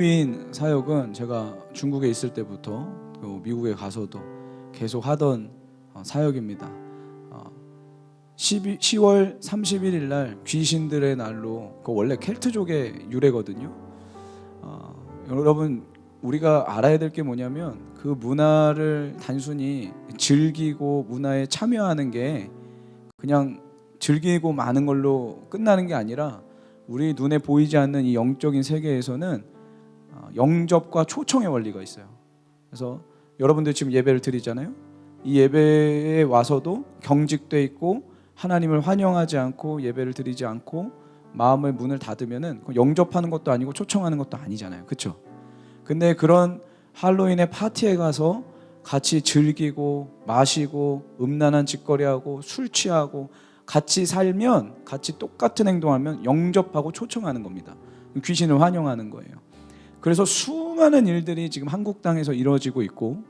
할로윈 사역은 제가 중국에 있을 때부터 미국에 가서도 계속 하던 사역입니다. 10월 31일 날 귀신들의 날로, 원래 켈트족의 유래거든요. 여러분, 우리가 알아야 될 게 뭐냐면 그 문화를 단순히 즐기고 문화에 참여하는 게 그냥 즐기고 마는 걸로 끝나는 게 아니라 우리 눈에 보이지 않는 이 영적인 세계에서는 영접과 초청의 원리가 있어요. 그래서 여러분들 지금 예배를 드리잖아요. 이 예배에 와서도 경직돼 있고 하나님을 환영하지 않고 예배를 드리지 않고 마음의 문을 닫으면은 영접하는 것도 아니고 초청하는 것도 아니잖아요. 그렇죠? 근데 그런 할로윈의 파티에 가서 같이 즐기고 마시고 음란한 짓거리하고 술 취하고 같이 살면, 같이 똑같은 행동하면 영접하고 초청하는 겁니다. 귀신을 환영하는 거예요. 그래서 수많은 일들이 지금 한국 땅에서 이루어지고 있고,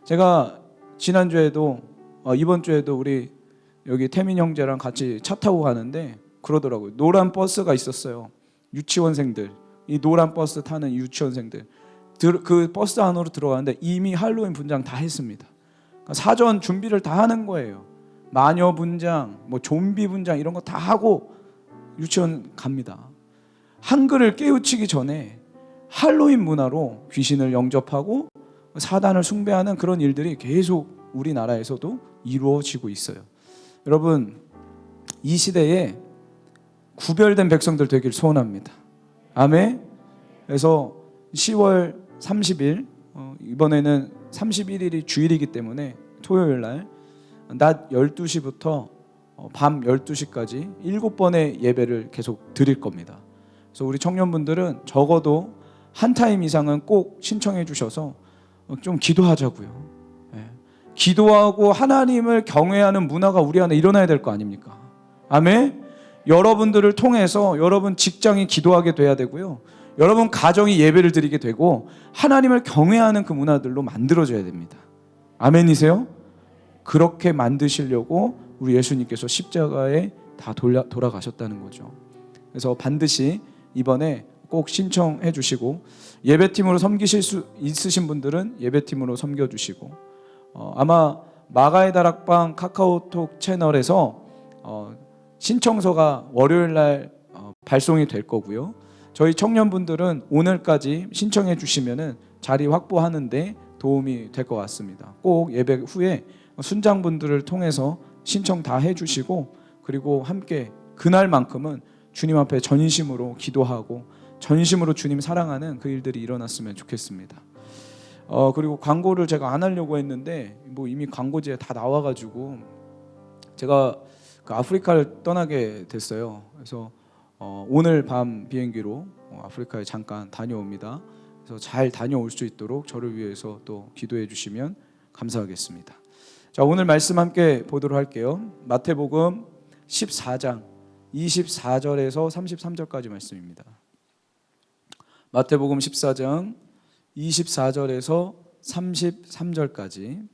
제가 지난주에도 이번 주에도 우리 여기 태민 형제랑 같이 차 타고 가는데 그러더라고요. 노란 버스가 있었어요. 유치원생들, 이 노란 버스 타는 유치원생들, 그 버스 안으로 들어가는데 이미 할로윈 분장 다 했습니다. 사전 준비를 다 하는 거예요. 마녀 분장, 좀비 분장 이런 거 다 하고 유치원 갑니다. 한글을 깨우치기 전에 할로윈 문화로 귀신을 영접하고 사단을 숭배하는 그런 일들이 계속 우리나라에서도 이루어지고 있어요. 여러분, 이 시대에 구별된 백성들 되길 소원합니다. 아멘. 그래서 10월 30일, 이번에는 31일이 주일이기 때문에 토요일 날 낮 12시부터 밤 12시까지 7번의 예배를 계속 드릴 겁니다. 그래서 우리 청년분들은 적어도 한 타임 이상은 꼭 신청해 주셔서 좀 기도하자고요. 기도하고 하나님을 경외하는 문화가 우리 안에 일어나야 될 거 아닙니까? 아멘. 여러분들을 통해서 여러분 직장이 기도하게 돼야 되고요. 여러분 가정이 예배를 드리게 되고 하나님을 경외하는 그 문화들로 만들어져야 됩니다. 아멘이세요? 그렇게 만드시려고 우리 예수님께서 십자가에 다 돌아가셨다는 거죠. 그래서 반드시 이번에 꼭 신청해 주시고, 예배팀으로 섬기실 수 있으신 분들은 예배팀으로 섬겨주시고, 아마 마가의 다락방 카카오톡 채널에서 신청서가 월요일 날 발송이 될 거고요. 저희 청년분들은 오늘까지 신청해 주시면은 자리 확보하는데 도움이 될 것 같습니다. 꼭 예배 후에 순장분들을 통해서 신청 다 해주시고, 그리고 함께 그날만큼은 주님 앞에 전심으로 기도하고 전심으로 주님 사랑하는 그 일들이 일어났으면 좋겠습니다. 그리고 광고를 제가 안 하려고 했는데 이미 광고지에 다 나와가지고 제가 그 아프리카를 떠나게 됐어요. 그래서 오늘 밤 비행기로 아프리카에 잠깐 다녀옵니다. 그래서 잘 다녀올 수 있도록 저를 위해서 또 기도해 주시면 감사하겠습니다. 자, 오늘 말씀 함께 보도록 할게요. 마태복음 14장 24절에서 33절까지 말씀입니다. 마태복음 14장 24절에서 33절까지.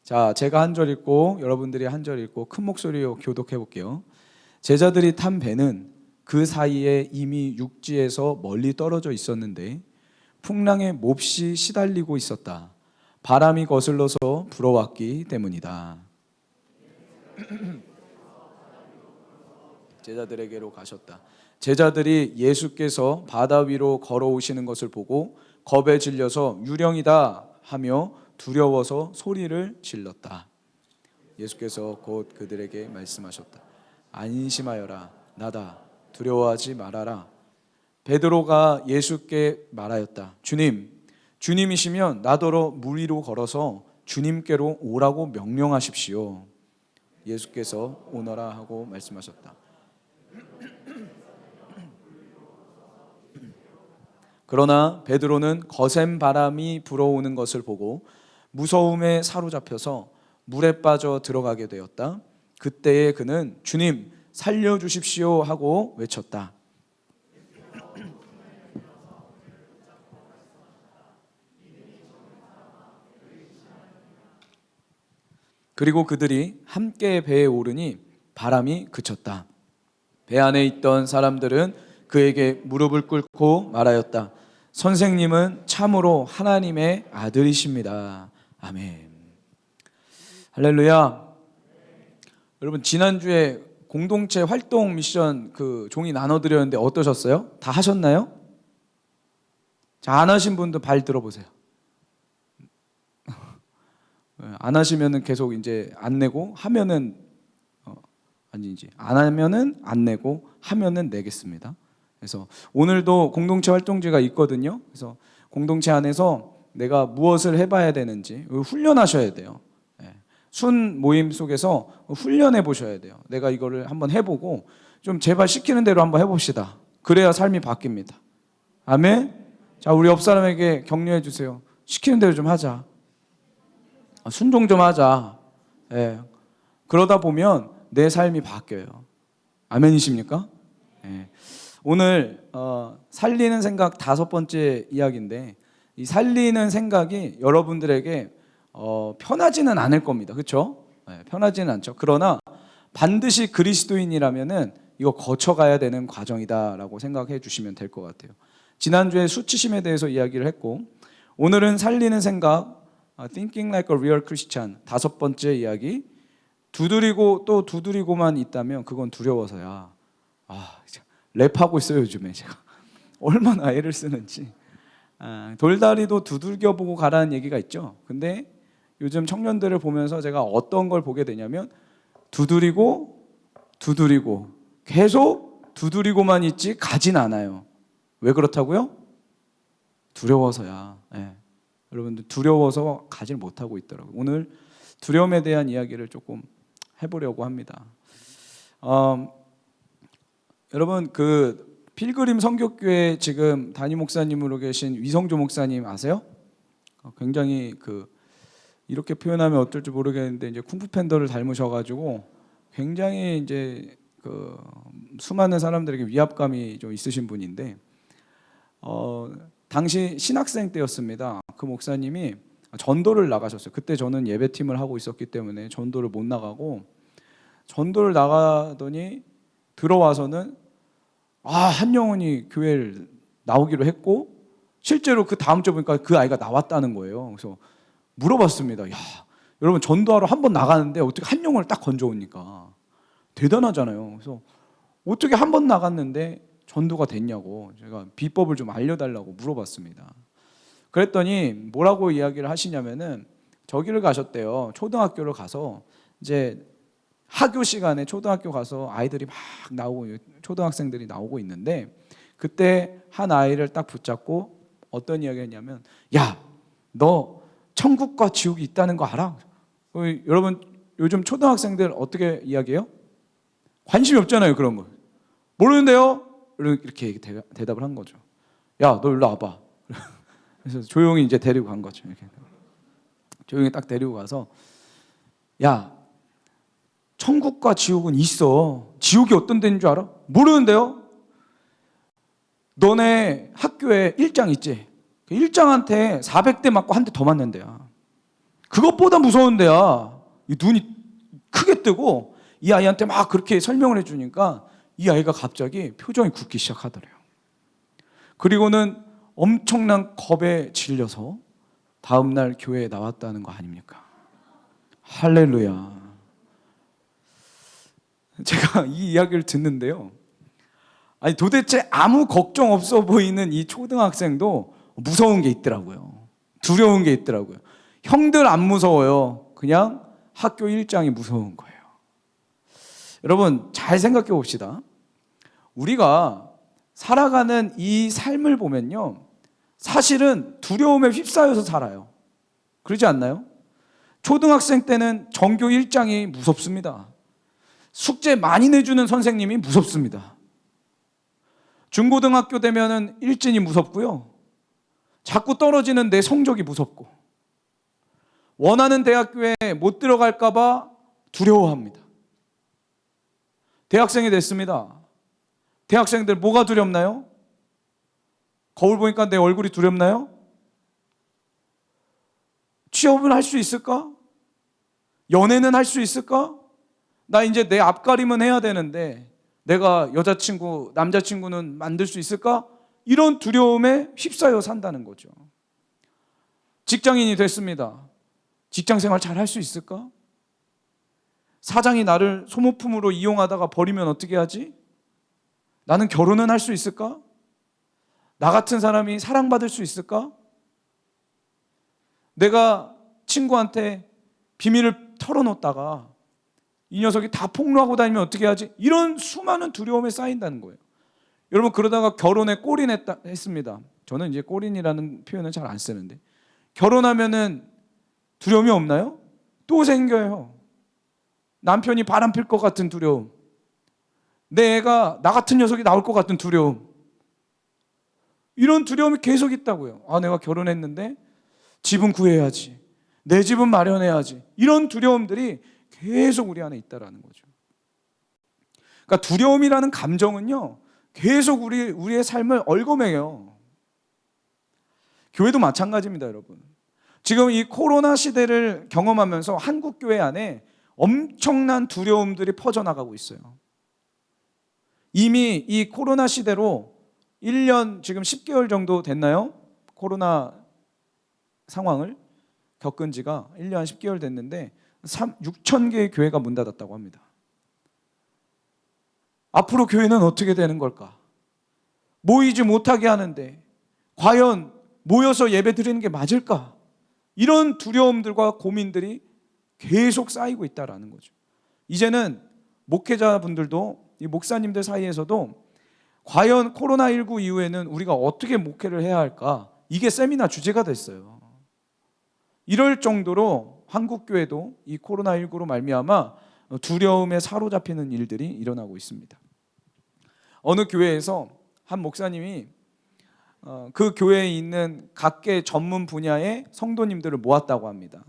자, 제가 한 절 읽고 여러분들이 한 절 읽고 큰 목소리로 교독해 볼게요. 제자들이 탄 배는 그 사이에 이미 육지에서 멀리 떨어져 있었는데 풍랑에 몹시 시달리고 있었다. 바람이 거슬러서 불어왔기 때문이다. 제자들에게로 가셨다. 제자들이 예수께서 바다 위로 걸어오시는 것을 보고 겁에 질려서 유령이다 하며 두려워서 소리를 질렀다. 예수께서 곧 그들에게 말씀하셨다. 안심하여라, 나다, 두려워하지 말아라. 베드로가 예수께 말하였다. 주님이시면 나더러 물 위로 걸어서 주님께로 오라고 명령하십시오. 예수께서 오너라 하고 말씀하셨다. 그러나 베드로는 거센 바람이 불어오는 것을 보고 무서움에 사로잡혀서 물에 빠져 들어가게 되었다. 그때에 그는 주님 살려주십시오 하고 외쳤다. 그리고 그들이 함께 배에 오르니 바람이 그쳤다. 배 안에 있던 사람들은 그에게 무릎을 꿇고 말하였다. 선생님은 참으로 하나님의 아들이십니다. 아멘. 할렐루야. 여러분, 지난주에 공동체 활동 미션 그 종이 나눠드렸는데 어떠셨어요? 다 하셨나요? 자, 안 하신 분도 발 들어보세요. 안 하시면은 계속 이제 안 내고 하면은 아니지, 안 하면은 안 내고 하면은 내겠습니다. 그래서 오늘도 공동체 활동제가 있거든요. 그래서 공동체 안에서 내가 무엇을 해봐야 되는지 훈련하셔야 돼요. 순 모임 속에서 훈련해 보셔야 돼요. 내가 이거를 한번 해보고 좀 제발 시키는 대로 한번 해봅시다. 그래야 삶이 바뀝니다. 아멘. 자, 우리 옆 사람에게 격려해 주세요. 시키는 대로 좀 하자. 순종 좀 하자. 예. 그러다 보면 내 삶이 바뀌어요. 아멘이십니까? 예. 오늘 살리는 생각 5번째 이야기인데, 이 살리는 생각이 여러분들에게 편하지는 않을 겁니다. 그렇죠? 네, 편하지는 않죠. 그러나 반드시 그리스도인이라면은 이거 거쳐가야 되는 과정이다라고 생각해 주시면 될 것 같아요. 지난주에 수치심에 대해서 이야기를 했고, 오늘은 살리는 생각, Thinking like a real Christian 5번째 이야기. 두드리고 또 두드리고만 있다면 그건 두려워서야. 랩하고 있어요 요즘에 제가. 얼마나 애를 쓰는지. 돌다리도 두들겨보고 가라는 얘기가 있죠. 근데 요즘 청년들을 보면서 제가 어떤 걸 보게 되냐면 두드리고 계속 두드리고만 있지 가진 않아요. 왜 그렇다고요? 두려워서야. 네. 여러분들 두려워서 가질 못하고 있더라고요. 오늘 두려움에 대한 이야기를 조금 해보려고 합니다. 여러분, 그 필그림 성교교회 지금 담임 목사님으로 계신 위성조 목사님 아세요? 굉장히 이렇게 표현하면 어떨지 모르겠는데 이제 쿵푸 팬더를 닮으셔가지고 굉장히 이제 수많은 사람들에게 위압감이 좀 있으신 분인데, 당시 신학생 때였습니다. 그 목사님이 전도를 나가셨어요. 그때 저는 예배팀을 하고 있었기 때문에 전도를 못 나가고, 전도를 나가더니 들어와서는 한 영혼이 교회를 나오기로 했고, 실제로 그 다음 주 보니까 그 아이가 나왔다는 거예요. 그래서 물어봤습니다. 야, 여러분 전도하러 한 번 나가는데 어떻게 한 영혼을 딱 건져오니까 대단하잖아요. 그래서 어떻게 한 번 나갔는데 전도가 됐냐고 제가 비법을 좀 알려달라고 물어봤습니다. 그랬더니 뭐라고 이야기를 하시냐면은 저기를 가셨대요. 초등학교를 가서 이제 학교 시간에 초등학교 가서 아이들이 막 나오고 초등학생들이 나오고 있는데, 그때 한 아이를 딱 붙잡고 어떤 이야기를 했냐면, 야, 너 천국과 지옥이 있다는 거 알아? 여러분 요즘 초등학생들 어떻게 이야기해요? 관심이 없잖아요. 그런 거 모르는데요? 이렇게 대답을 한 거죠. 야, 너 일로 와봐. 그래서 조용히 이제 데리고 간 거죠. 이렇게 조용히 딱 데리고 가서, 야, 천국과 지옥은 있어. 지옥이 어떤 데인 줄 알아? 모르는데요? 너네 학교에 일장 있지? 그 일장한테 400대 맞고 한 대 더 맞는 데야. 그것보다 무서운 데야. 이 눈이 크게 뜨고 이 아이한테 막 그렇게 설명을 해주니까 이 아이가 갑자기 표정이 굳기 시작하더래요. 그리고는 엄청난 겁에 질려서 다음날 교회에 나왔다는 거 아닙니까? 할렐루야. 제가 이 이야기를 듣는데요, 아니 도대체 아무 걱정 없어 보이는 이 초등학생도 무서운 게 있더라고요. 두려운 게 있더라고요. 형들 안 무서워요. 그냥 학교 일장이 무서운 거예요. 여러분 잘 생각해 봅시다. 우리가 살아가는 이 삶을 보면요, 사실은 두려움에 휩싸여서 살아요. 그러지 않나요? 초등학생 때는 전교 1장이 무섭습니다. 숙제 많이 내주는 선생님이 무섭습니다. 중고등학교 되면은 일진이 무섭고요, 자꾸 떨어지는 내 성적이 무섭고, 원하는 대학교에 못 들어갈까 봐 두려워합니다. 대학생이 됐습니다. 대학생들 뭐가 두렵나요? 거울 보니까 내 얼굴이 두렵나요? 취업은 할 수 있을까? 연애는 할 수 있을까? 나 이제 내 앞가림은 해야 되는데 내가 여자친구, 남자친구는 만들 수 있을까? 이런 두려움에 휩싸여 산다는 거죠. 직장인이 됐습니다. 직장 생활 잘 할 수 있을까? 사장이 나를 소모품으로 이용하다가 버리면 어떻게 하지? 나는 결혼은 할 수 있을까? 나 같은 사람이 사랑받을 수 있을까? 내가 친구한테 비밀을 털어놓다가 이 녀석이 다 폭로하고 다니면 어떻게 하지? 이런 수많은 두려움에 쌓인다는 거예요. 여러분, 그러다가 결혼에 했습니다. 저는 이제 골인이라는 표현은 잘 안 쓰는데, 결혼하면은 두려움이 없나요? 또 생겨요. 남편이 바람 필 것 같은 두려움, 내 애가 나 같은 녀석이 나올 것 같은 두려움, 이런 두려움이 계속 있다고요. 내가 결혼했는데 집은 구해야지, 내 집은 마련해야지, 이런 두려움들이 계속 우리 안에 있다라는 거죠. 그러니까 두려움이라는 감정은요, 계속 우리의 삶을 얽어매요. 교회도 마찬가지입니다, 여러분. 지금 이 코로나 시대를 경험하면서 한국 교회 안에 엄청난 두려움들이 퍼져나가고 있어요. 이미 이 코로나 시대로 1년 지금 10개월 정도 됐나요? 코로나 상황을 겪은 지가 1년 10개월 됐는데 6천 개의 교회가 문 닫았다고 합니다. 앞으로 교회는 어떻게 되는 걸까? 모이지 못하게 하는데 과연 모여서 예배 드리는 게 맞을까? 이런 두려움들과 고민들이 계속 쌓이고 있다는 거죠. 이제는 목회자분들도, 이 목사님들 사이에서도 과연 코로나19 이후에는 우리가 어떻게 목회를 해야 할까? 이게 세미나 주제가 됐어요. 이럴 정도로 한국교회도 이 코로나19로 말미암아 두려움에 사로잡히는 일들이 일어나고 있습니다. 어느 교회에서 한 목사님이 그 교회에 있는 각계 전문 분야의 성도님들을 모았다고 합니다.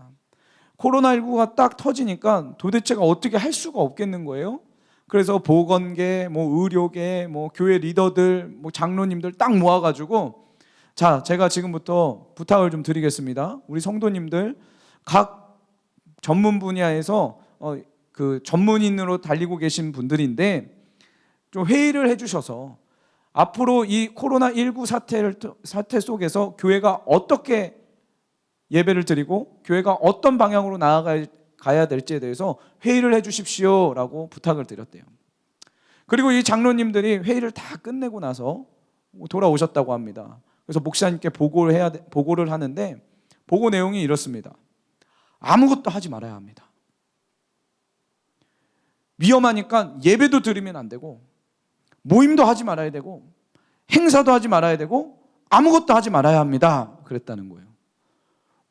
코로나19가 딱 터지니까 도대체가 어떻게 할 수가 없겠는 거예요. 그래서 보건계, 의료계, 교회 리더들, 장로님들 딱 모아가지고, 자, 제가 지금부터 부탁을 좀 드리겠습니다. 우리 성도님들 각 전문 분야에서 그 전문인으로 달리고 계신 분들인데 좀 회의를 해주셔서 앞으로 이 코로나19 사태 속에서 교회가 어떻게 예배를 드리고 교회가 어떤 방향으로 나아가야 될지에 대해서 회의를 해 주십시오라고 부탁을 드렸대요. 그리고 이 장로님들이 회의를 다 끝내고 나서 돌아오셨다고 합니다. 그래서 목사님께 보고를 하는데 보고 내용이 이렇습니다. 아무것도 하지 말아야 합니다. 위험하니까 예배도 드리면 안 되고 모임도 하지 말아야 되고 행사도 하지 말아야 되고 아무것도 하지 말아야 합니다. 그랬다는 거예요.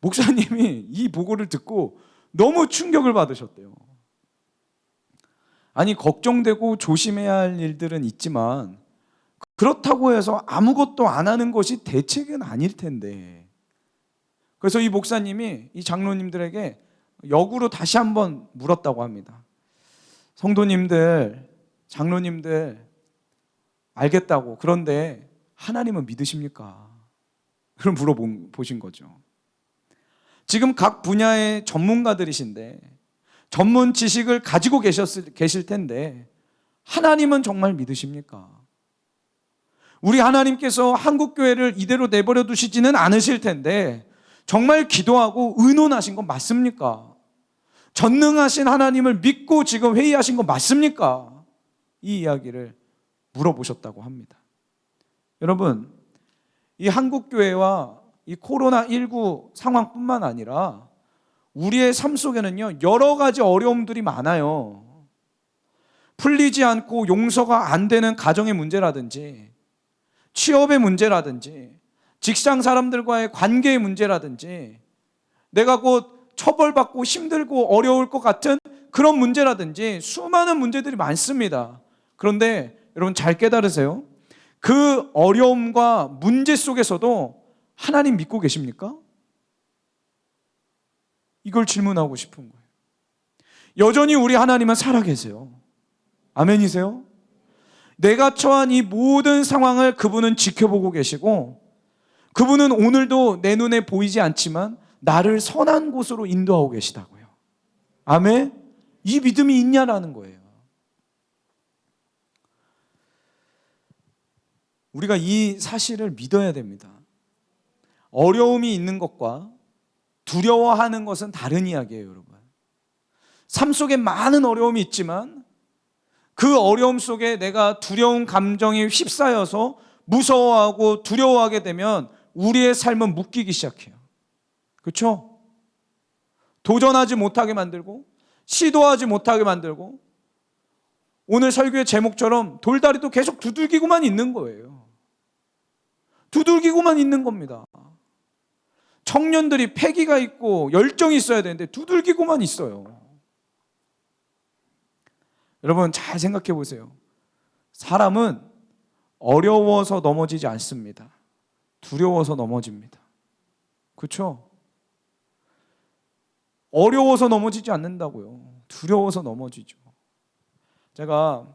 목사님이 이 보고를 듣고 너무 충격을 받으셨대요. 아니, 걱정되고 조심해야 할 일들은 있지만 그렇다고 해서 아무것도 안 하는 것이 대책은 아닐 텐데. 그래서 이 목사님이 이 장로님들에게 역으로 다시 한번 물었다고 합니다. 성도님들, 장로님들 알겠다고, 그런데 하나님은 믿으십니까? 그걸 물어보신 거죠. 지금 각 분야의 전문가들이신데 전문 지식을 가지고 계실 텐데 하나님은 정말 믿으십니까? 우리 하나님께서 한국교회를 이대로 내버려 두시지는 않으실 텐데 정말 기도하고 의논하신 건 맞습니까? 전능하신 하나님을 믿고 지금 회의하신 건 맞습니까? 이 이야기를 물어보셨다고 합니다. 여러분, 이 한국교회와 이 코로나19 상황뿐만 아니라 우리의 삶 속에는요, 여러 가지 어려움들이 많아요. 풀리지 않고 용서가 안 되는 가정의 문제라든지 취업의 문제라든지 직장 사람들과의 관계의 문제라든지 내가 곧 처벌받고 힘들고 어려울 것 같은 그런 문제라든지 수많은 문제들이 많습니다. 그런데 여러분 잘 깨달으세요. 그 어려움과 문제 속에서도 하나님 믿고 계십니까? 이걸 질문하고 싶은 거예요. 여전히 우리 하나님은 살아계세요. 아멘이세요? 내가 처한 이 모든 상황을 그분은 지켜보고 계시고 그분은 오늘도 내 눈에 보이지 않지만 나를 선한 곳으로 인도하고 계시다고요. 아멘? 이 믿음이 있냐라는 거예요. 우리가 이 사실을 믿어야 됩니다. 어려움이 있는 것과 두려워하는 것은 다른 이야기예요, 여러분. 삶 속에 많은 어려움이 있지만 그 어려움 속에 내가 두려운 감정에 휩싸여서 무서워하고 두려워하게 되면 우리의 삶은 묶이기 시작해요. 그렇죠? 도전하지 못하게 만들고 시도하지 못하게 만들고 오늘 설교의 제목처럼 돌다리도 계속 두들기고만 있는 거예요. 두들기고만 있는 겁니다. 청년들이 패기가 있고 열정이 있어야 되는데 두들기고만 있어요. 여러분 잘 생각해 보세요. 사람은 어려워서 넘어지지 않습니다. 두려워서 넘어집니다. 그렇죠? 어려워서 넘어지지 않는다고요. 두려워서 넘어지죠. 제가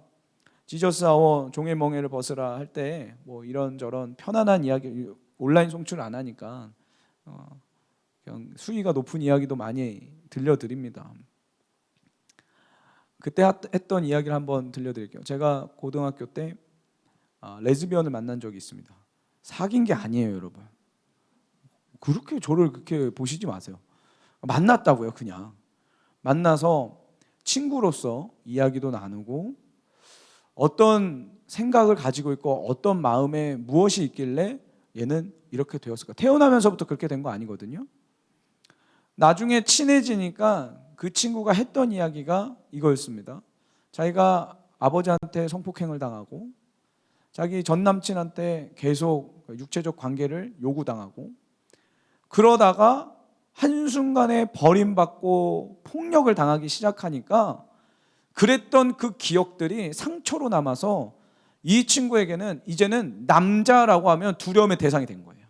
지저스 아워 종의 멍에를 벗으라 할 때 뭐 이런저런 편안한 이야기, 온라인 송출 안 하니까 그냥 수위가 높은 이야기도 많이 들려드립니다. 그때 했던 이야기를 한번 들려드릴게요. 제가 고등학교 때 레즈비언을 만난 적이 있습니다. 사귄 게 아니에요, 여러분. 그렇게 저를 그렇게 보시지 마세요. 만났다고요, 그냥. 만나서 친구로서 이야기도 나누고 어떤 생각을 가지고 있고 어떤 마음에 무엇이 있길래 얘는 이렇게 되었을까. 태어나면서부터 그렇게 된 거 아니거든요. 나중에 친해지니까 그 친구가 했던 이야기가 이거였습니다. 자기가 아버지한테 성폭행을 당하고 자기 전 남친한테 계속 육체적 관계를 요구당하고 그러다가 한순간에 버림받고 폭력을 당하기 시작하니까 그랬던 그 기억들이 상처로 남아서 이 친구에게는 이제는 남자라고 하면 두려움의 대상이 된 거예요.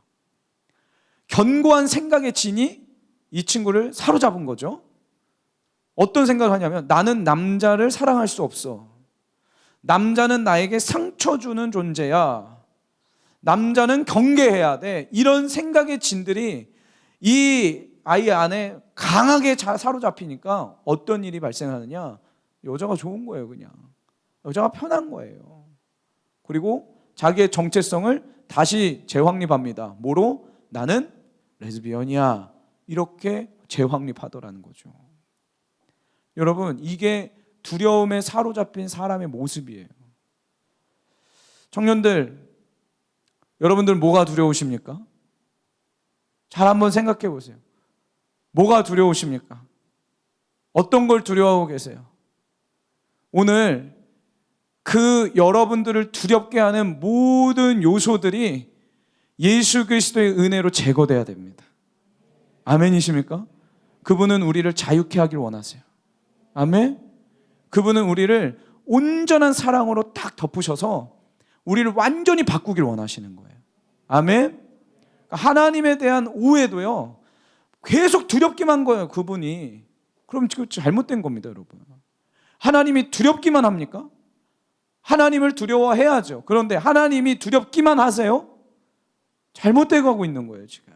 견고한 생각의 진이 이 친구를 사로잡은 거죠. 어떤 생각을 하냐면 나는 남자를 사랑할 수 없어. 남자는 나에게 상처 주는 존재야. 남자는 경계해야 돼. 이런 생각의 진들이 이 아이 안에 강하게 사로잡히니까 어떤 일이 발생하느냐? 여자가 좋은 거예요, 그냥. 여자가 편한 거예요. 그리고 자기의 정체성을 다시 재확립합니다. 뭐로? 나는 레즈비언이야. 이렇게 재확립하더라는 거죠. 여러분, 이게 두려움에 사로잡힌 사람의 모습이에요. 청년들, 여러분들 뭐가 두려우십니까? 잘 한번 생각해 보세요. 뭐가 두려우십니까? 어떤 걸 두려워하고 계세요? 오늘 그 여러분들을 두렵게 하는 모든 요소들이 예수 그리스도의 은혜로 제거돼야 됩니다. 아멘이십니까? 그분은 우리를 자유케 하길 원하세요. 아멘? 그분은 우리를 온전한 사랑으로 딱 덮으셔서 우리를 완전히 바꾸길 원하시는 거예요. 아멘? 하나님에 대한 오해도요 계속 두렵기만 한 거예요, 그분이. 그럼 지금 잘못된 겁니다, 여러분. 하나님이 두렵기만 합니까? 하나님을 두려워해야죠. 그런데 하나님이 두렵기만 하세요? 잘못되어 가고 있는 거예요, 지금.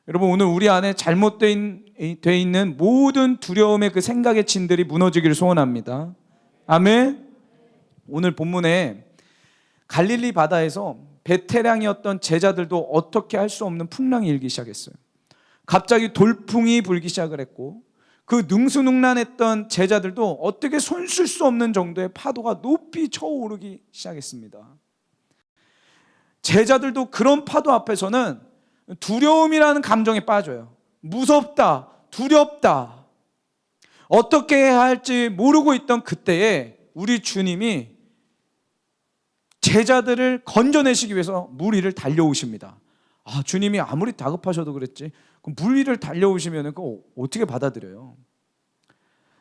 여러분, 오늘 우리 안에 잘못되어 있는 모든 두려움의 그 생각의 진들이 무너지기를 소원합니다. 아멘. 오늘 본문에 갈릴리 바다에서 베테랑이었던 제자들도 어떻게 할 수 없는 풍랑이 일기 시작했어요. 갑자기 돌풍이 불기 시작을 했고 그 능수능란했던 제자들도 어떻게 손 쓸 수 없는 정도의 파도가 높이 쳐오르기 시작했습니다. 제자들도 그런 파도 앞에서는 두려움이라는 감정에 빠져요. 무섭다, 두렵다, 어떻게 해야 할지 모르고 있던 그때에 우리 주님이 제자들을 건져내시기 위해서 물 위를 달려오십니다. 주님이 아무리 다급하셔도 그랬지 그럼 물 위를 달려오시면 그거 어떻게 받아들여요?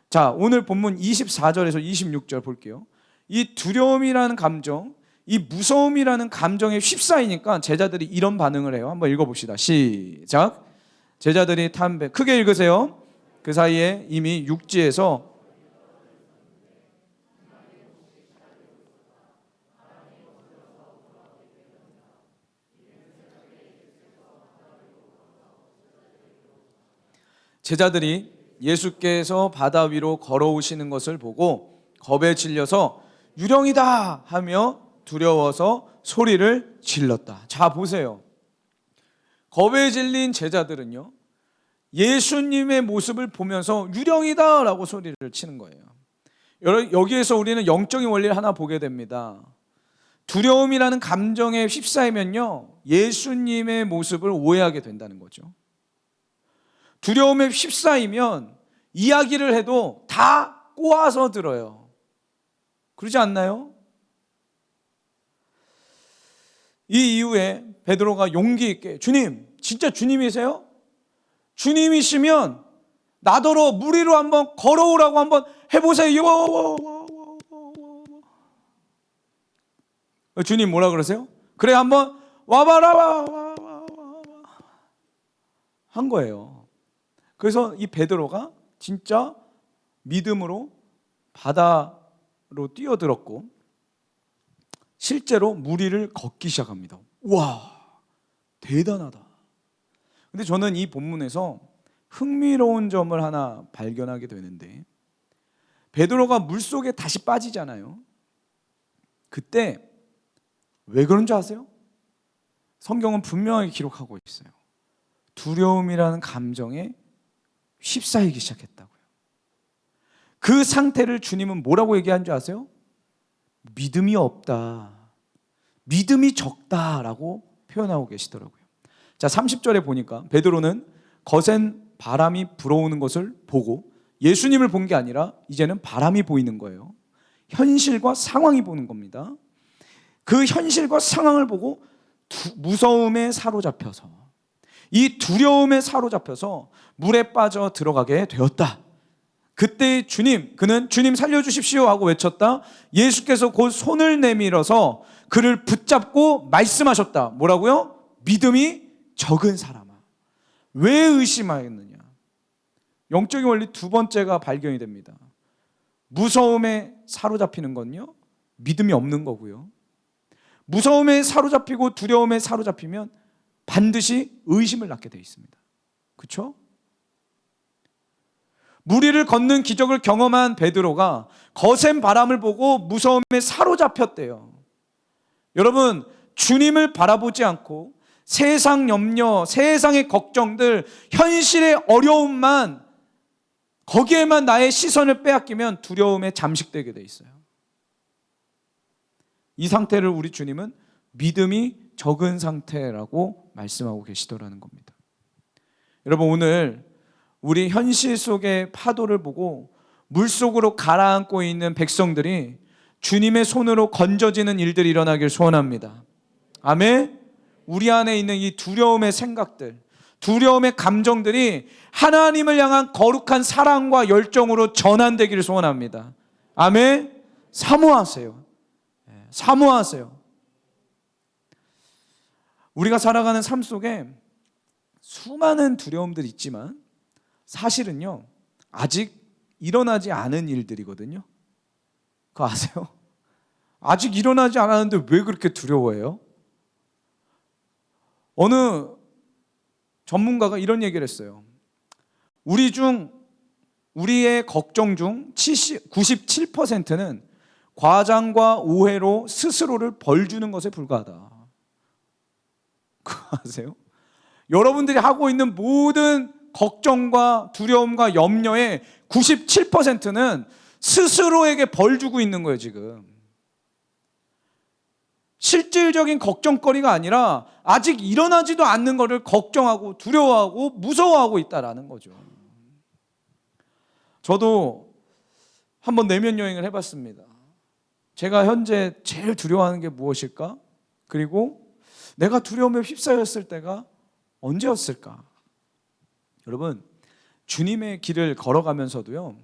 자, 오늘 본문 24절에서 26절 볼게요. 이 두려움이라는 감정, 이 무서움이라는 감정에 휩싸이니까 제자들이 이런 반응을 해요. 한번 읽어봅시다. 시작. 제자들이 탄 배, 크게 읽으세요. 그 사이에 이미 육지에서 제자들이 예수께서 바다 위로 걸어오시는 것을 보고 겁에 질려서 유령이다 하며 두려워서 소리를 질렀다. 자, 보세요. 겁에 질린 제자들은요, 예수님의 모습을 보면서 유령이다라고 소리를 치는 거예요. 여기에서 우리는 영적인 원리를 하나 보게 됩니다. 두려움이라는 감정에 휩싸이면요, 예수님의 모습을 오해하게 된다는 거죠. 두려움에 휩싸이면 이야기를 해도 다 꼬아서 들어요. 그러지 않나요? 이 이후에 베드로가 용기 있게, 주님, 진짜 주님이세요? 주님이시면 나더러 물 위로 한번 걸어오라고 한번 해보세요. 주님 뭐라 그러세요? 그래, 한번 와봐라 한 거예요. 그래서 이 베드로가 진짜 믿음으로 바다로 뛰어들었고 실제로 물 위를 걷기 시작합니다. 와, 대단하다. 근데 저는 이 본문에서 흥미로운 점을 하나 발견하게 되는데, 베드로가 물속에 다시 빠지잖아요. 그때 왜 그런 줄 아세요? 성경은 분명하게 기록하고 있어요. 두려움이라는 감정에 휩싸이기 시작했다고요. 그 상태를 주님은 뭐라고 얘기한 줄 아세요? 믿음이 없다, 믿음이 적다라고 표현하고 계시더라고요. 자, 30절에 보니까 베드로는 거센 바람이 불어오는 것을 보고 예수님을 본 게 아니라 이제는 바람이 보이는 거예요. 현실과 상황이 보는 겁니다. 그 현실과 상황을 보고 무서움에 사로잡혀서, 이 두려움에 사로잡혀서 물에 빠져 들어가게 되었다. 그때 그는 주님 살려주십시오 하고 외쳤다. 예수께서 곧 손을 내밀어서 그를 붙잡고 말씀하셨다. 뭐라고요? 믿음이 적은 사람아, 왜 의심하였느냐? 영적인 원리 두 번째가 발견이 됩니다. 무서움에 사로잡히는 건요, 믿음이 없는 거고요. 무서움에 사로잡히고 두려움에 사로잡히면 반드시 의심을 낳게 되어 있습니다. 그렇죠? 물 위를 걷는 기적을 경험한 베드로가 거센 바람을 보고 무서움에 사로잡혔대요. 여러분, 주님을 바라보지 않고 세상 염려, 세상의 걱정들, 현실의 어려움만, 거기에만 나의 시선을 빼앗기면 두려움에 잠식되게 돼 있어요. 이 상태를 우리 주님은 믿음이 적은 상태라고 말씀하고 계시더라는 겁니다. 여러분, 오늘 우리 현실 속의 파도를 보고 물속으로 가라앉고 있는 백성들이 주님의 손으로 건져지는 일들이 일어나길 소원합니다. 아멘. 우리 안에 있는 이 두려움의 생각들, 두려움의 감정들이 하나님을 향한 거룩한 사랑과 열정으로 전환되기를 소원합니다. 아멘. 사모하세요. 사모하세요. 우리가 살아가는 삶 속에 수많은 두려움들이 있지만 사실은요, 아직 일어나지 않은 일들이거든요. 그거 아세요? 아직 일어나지 않았는데 왜 그렇게 두려워해요? 어느 전문가가 이런 얘기를 했어요. 우리의 걱정 중 97%는 과장과 오해로 스스로를 벌주는 것에 불과하다. 그거 아세요? 여러분들이 하고 있는 모든 걱정과 두려움과 염려의 97%는 스스로에게 벌 주고 있는 거예요, 지금. 실질적인 걱정거리가 아니라 아직 일어나지도 않는 것을 걱정하고 두려워하고 무서워하고 있다라는 거죠. 저도 한번 내면 여행을 해봤습니다. 제가 현재 제일 두려워하는 게 무엇일까? 그리고 내가 두려움에 휩싸였을 때가 언제였을까? 여러분, 주님의 길을 걸어가면서도요,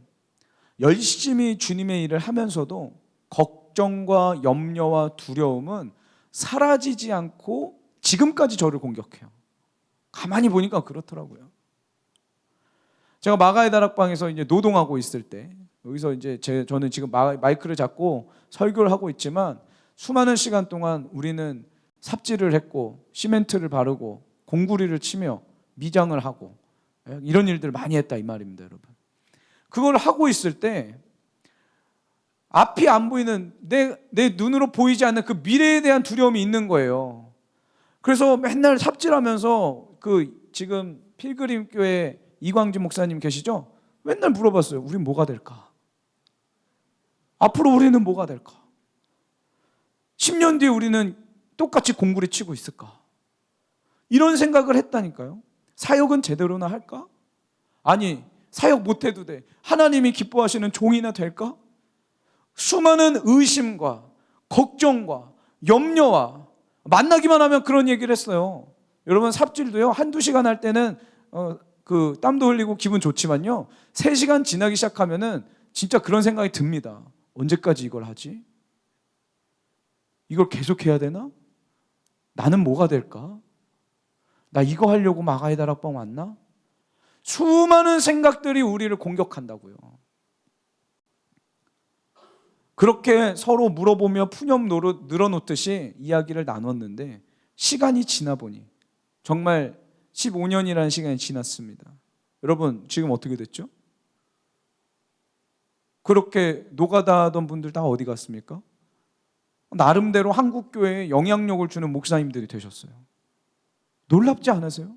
열심히 주님의 일을 하면서도 걱정과 염려와 두려움은 사라지지 않고 지금까지 저를 공격해요. 가만히 보니까 그렇더라고요. 제가 마가의 다락방에서 이제 노동하고 있을 때, 여기서 이제 저는 지금 마이크를 잡고 설교를 하고 있지만 수많은 시간 동안 우리는 삽질을 했고 시멘트를 바르고 공구리를 치며 미장을 하고 이런 일들을 많이 했다 이 말입니다, 여러분. 그걸 하고 있을 때 앞이 안 보이는 내 눈으로 보이지 않는 그 미래에 대한 두려움이 있는 거예요. 그래서 맨날 삽질하면서 지금 필그림 교회 이광진 목사님 계시죠? 맨날 물어봤어요. 우린 뭐가 될까? 앞으로 우리는 뭐가 될까? 10년 뒤에 우리는 똑같이 공구리 치고 있을까? 이런 생각을 했다니까요. 사역은 제대로나 할까? 아니, 사역 못해도 돼. 하나님이 기뻐하시는 종이나 될까? 수많은 의심과 걱정과 염려와 만나기만 하면 그런 얘기를 했어요. 여러분, 삽질도요, 한두 시간 할 때는 땀도 흘리고 기분 좋지만요, 3시간 지나기 시작하면은 진짜 그런 생각이 듭니다. 언제까지 이걸 하지? 이걸 계속 해야 되나? 나는 뭐가 될까? 나 이거 하려고 마가이 다락방 왔나? 수많은 생각들이 우리를 공격한다고요. 그렇게 서로 물어보며 푸념 늘어놓듯이 이야기를 나눴는데 시간이 지나 보니 정말 15년이라는 시간이 지났습니다. 여러분, 지금 어떻게 됐죠? 그렇게 노가다 하던 분들 다 어디 갔습니까? 나름대로 한국교회에 영향력을 주는 목사님들이 되셨어요. 놀랍지 않으세요?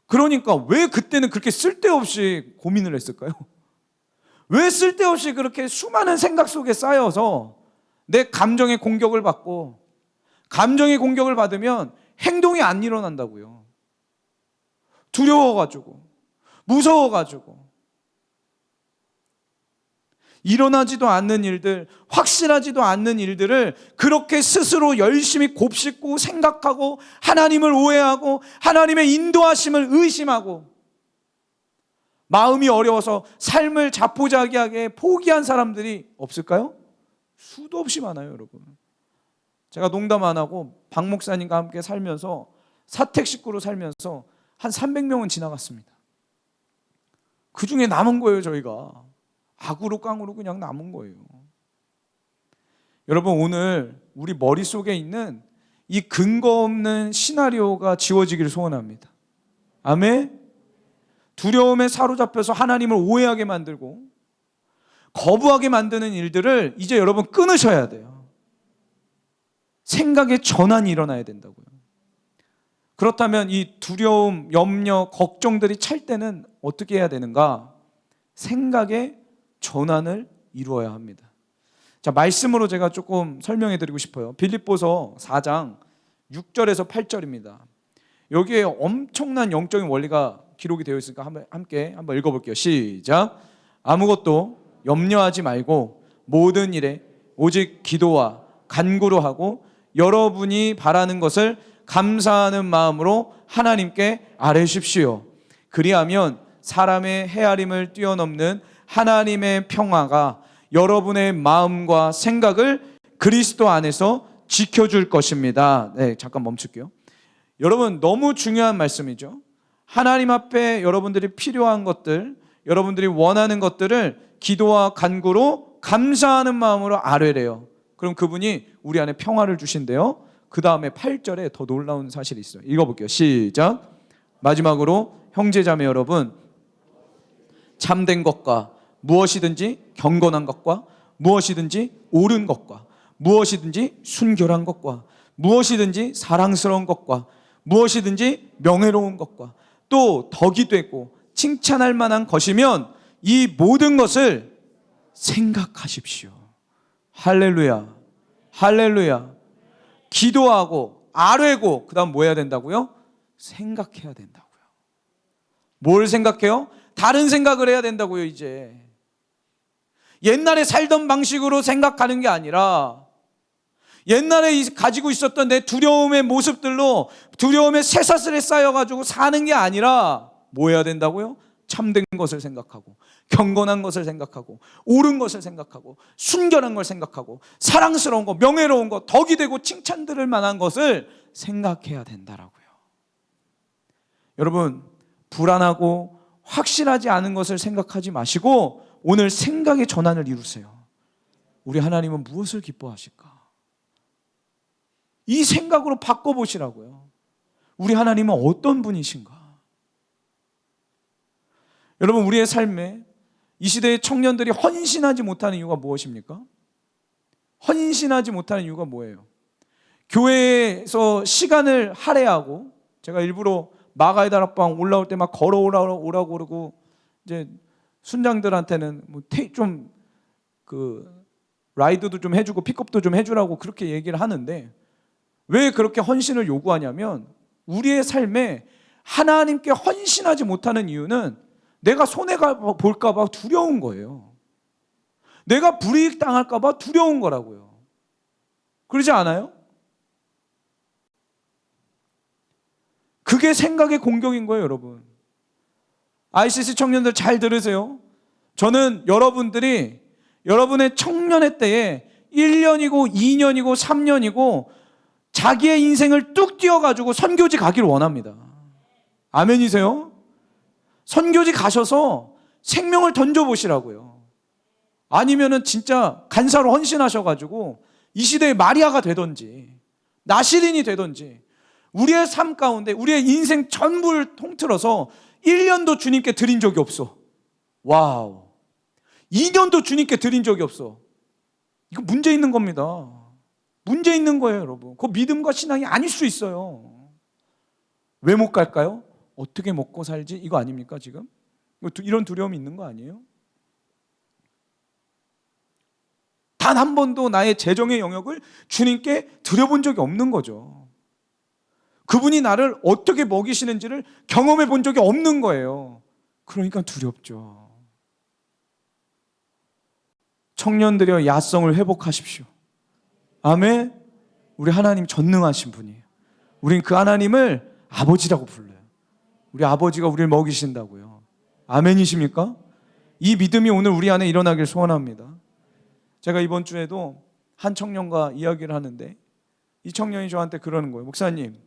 그러니까 왜 그때는 그렇게 쓸데없이 고민을 했을까요? 왜 쓸데없이 그렇게 수많은 생각 속에 쌓여서 내 감정의 공격을 받고, 감정의 공격을 받으면 행동이 안 일어난다고요. 두려워가지고, 무서워가지고, 일어나지도 않는 일들, 확실하지도 않는 일들을 그렇게 스스로 열심히 곱씹고 생각하고 하나님을 오해하고 하나님의 인도하심을 의심하고 마음이 어려워서 삶을 자포자기하게 포기한 사람들이 없을까요? 수도 없이 많아요, 여러분. 제가 농담 안 하고 박 목사님과 함께 살면서 사택 식구로 살면서 한 300명은 지나갔습니다. 그 중에 남은 거예요, 저희가. 악으로 깡으로 그냥 남은 거예요. 여러분, 오늘 우리 머릿속에 있는 이 근거 없는 시나리오가 지워지기를 소원합니다. 아멘. 두려움에 사로잡혀서 하나님을 오해하게 만들고 거부하게 만드는 일들을 이제 여러분 끊으셔야 돼요. 생각의 전환이 일어나야 된다고요. 그렇다면 이 두려움, 염려, 걱정들이 찰 때는 어떻게 해야 되는가? 생각의 전환을 이루어야 합니다. 자, 말씀으로 제가 조금 설명해 드리고 싶어요. 빌립보서 4장 6절에서 8절입니다. 여기에 엄청난 영적인 원리가 기록이 되어 있으니까 함께 한번 읽어볼게요. 시작. 아무것도 염려하지 말고 모든 일에 오직 기도와 간구로 하고 여러분이 바라는 것을 감사하는 마음으로 하나님께 아뢰십시오. 그리하면 사람의 헤아림을 뛰어넘는 하나님의 평화가 여러분의 마음과 생각을 그리스도 안에서 지켜줄 것입니다. 네, 잠깐 멈출게요. 여러분, 너무 중요한 말씀이죠. 하나님 앞에 여러분들이 필요한 것들, 여러분들이 원하는 것들을 기도와 간구로 감사하는 마음으로 아뢰래요. 그럼 그분이 우리 안에 평화를 주신대요. 그 다음에 8절에 더 놀라운 사실이 있어요. 읽어볼게요. 시작. 마지막으로 형제자매 여러분, 참된 것과 무엇이든지 경건한 것과 무엇이든지 옳은 것과 무엇이든지 순결한 것과 무엇이든지 사랑스러운 것과 무엇이든지 명예로운 것과 또 덕이 되고 칭찬할 만한 것이면 이 모든 것을 생각하십시오. 할렐루야, 할렐루야. 기도하고 아뢰고 그 다음 뭐 해야 된다고요? 생각해야 된다고요. 뭘 생각해요? 다른 생각을 해야 된다고요. 이제 옛날에 살던 방식으로 생각하는 게 아니라 옛날에 가지고 있었던 내 두려움의 모습들로 두려움의 쇠사슬에 쌓여가지고 사는 게 아니라 뭐 해야 된다고요? 참된 것을 생각하고 경건한 것을 생각하고 옳은 것을 생각하고 순결한 걸 생각하고 사랑스러운 것, 명예로운 것, 덕이 되고 칭찬 들을 만한 것을 생각해야 된다라고요. 여러분, 불안하고 확실하지 않은 것을 생각하지 마시고 오늘 생각의 전환을 이루세요. 우리 하나님은 무엇을 기뻐하실까? 이 생각으로 바꿔보시라고요. 우리 하나님은 어떤 분이신가? 여러분, 우리의 삶에 이 시대의 청년들이 헌신하지 못하는 이유가 무엇입니까? 헌신하지 못하는 이유가 뭐예요? 교회에서 시간을 할애하고, 제가 일부러 마가의 다락방 올라올 때 막 걸어오라고 그러고, 이제 순장들한테는 좀 라이드도 좀 해주고 픽업도 좀 해주라고 그렇게 얘기를 하는데, 왜 그렇게 헌신을 요구하냐면 우리의 삶에 하나님께 헌신하지 못하는 이유는 내가 손해가 볼까 봐 두려운 거예요. 내가 불이익 당할까 봐 두려운 거라고요. 그러지 않아요? 그게 생각의 공격인 거예요, 여러분. ICC 청년들 잘 들으세요. 저는 여러분들이 여러분의 청년의 때에 1년이고 2년이고 3년이고 자기의 인생을 뚝 띄워가지고 선교지 가기를 원합니다. 아멘이세요? 선교지 가셔서 생명을 던져보시라고요. 아니면은 진짜 간사로 헌신하셔가지고 이 시대의 마리아가 되든지 나시린이 되든지 우리의 삶 가운데 우리의 인생 전부를 통틀어서 1년도 주님께 드린 적이 없어. 와우. 2년도 주님께 드린 적이 없어. 이거 문제 있는 겁니다. 문제 있는 거예요, 여러분. 그 믿음과 신앙이 아닐 수 있어요. 왜 못 갈까요? 어떻게 먹고 살지? 이거 아닙니까, 지금? 이런 두려움이 있는 거 아니에요? 단 한 번도 나의 재정의 영역을 주님께 드려본 적이 없는 거죠. 그분이 나를 어떻게 먹이시는지를 경험해 본 적이 없는 거예요. 그러니까 두렵죠. 청년들여 야성을 회복하십시오. 아멘. 우리 하나님 전능하신 분이에요. 우린 그 하나님을 아버지라고 불러요. 우리 아버지가 우리를 먹이신다고요. 아멘이십니까? 이 믿음이 오늘 우리 안에 일어나길 소원합니다. 제가 이번 주에도 한 청년과 이야기를 하는데 이 청년이 저한테 그러는 거예요. 목사님,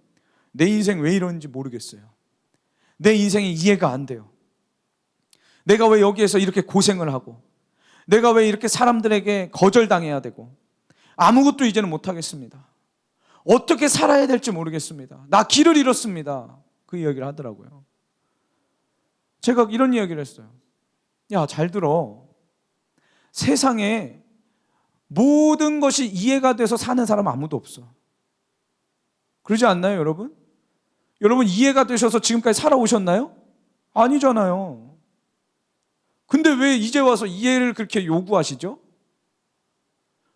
내 인생 왜 이러는지 모르겠어요. 내 인생이 이해가 안 돼요. 내가 왜 여기에서 이렇게 고생을 하고, 내가 왜 이렇게 사람들에게 거절당해야 되고, 아무것도 이제는 못하겠습니다. 어떻게 살아야 될지 모르겠습니다. 나 길을 잃었습니다. 그 이야기를 하더라고요. 제가 이런 이야기를 했어요. 야, 잘 들어. 세상에 모든 것이 이해가 돼서 사는 사람 아무도 없어. 그러지 않나요, 여러분? 여러분 이해가 되셔서 지금까지 살아오셨나요? 아니잖아요. 근데 왜 이제 와서 이해를 그렇게 요구하시죠?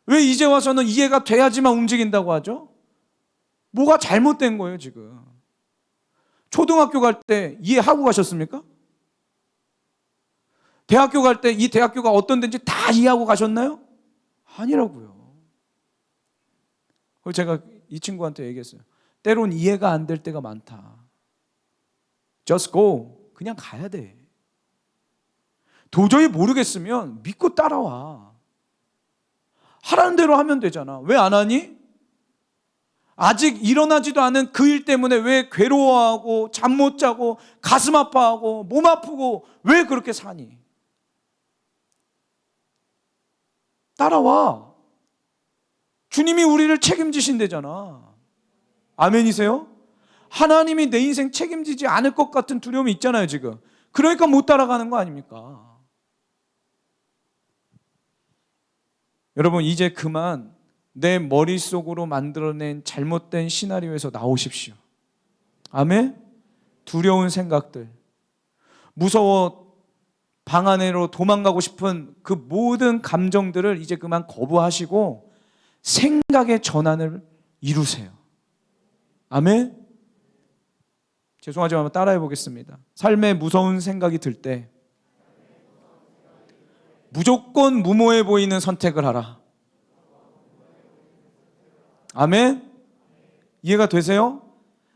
왜 이제 와서는 이해가 돼야지만 움직인다고 하죠? 뭐가 잘못된 거예요, 지금? 초등학교 갈 때 이해하고 가셨습니까? 대학교 갈 때 이 대학교가 어떤 데인지 다 이해하고 가셨나요? 아니라고요. 그래서 제가 이 친구한테 얘기했어요. 때론 이해가 안 될 때가 많다. Just go. 그냥 가야 돼. 도저히 모르겠으면 믿고 따라와. 하라는 대로 하면 되잖아. 왜 안 하니? 아직 일어나지도 않은 그 일 때문에 왜 괴로워하고 잠 못 자고 가슴 아파하고 몸 아프고 왜 그렇게 사니? 따라와. 주님이 우리를 책임지신대잖아. 아멘이세요? 하나님이 내 인생 책임지지 않을 것 같은 두려움이 있잖아요, 지금. 그러니까 못 따라가는 거 아닙니까? 여러분, 이제 그만 내 머릿속으로 만들어낸 잘못된 시나리오에서 나오십시오. 아멘? 두려운 생각들, 무서워 방 안으로 도망가고 싶은 그 모든 감정들을 이제 그만 거부하시고 생각의 전환을 이루세요. 아멘? 죄송하지만 한번 따라해 보겠습니다. 삶에 무서운 생각이 들 때 무조건 무모해 보이는 선택을 하라. 아멘? 이해가 되세요?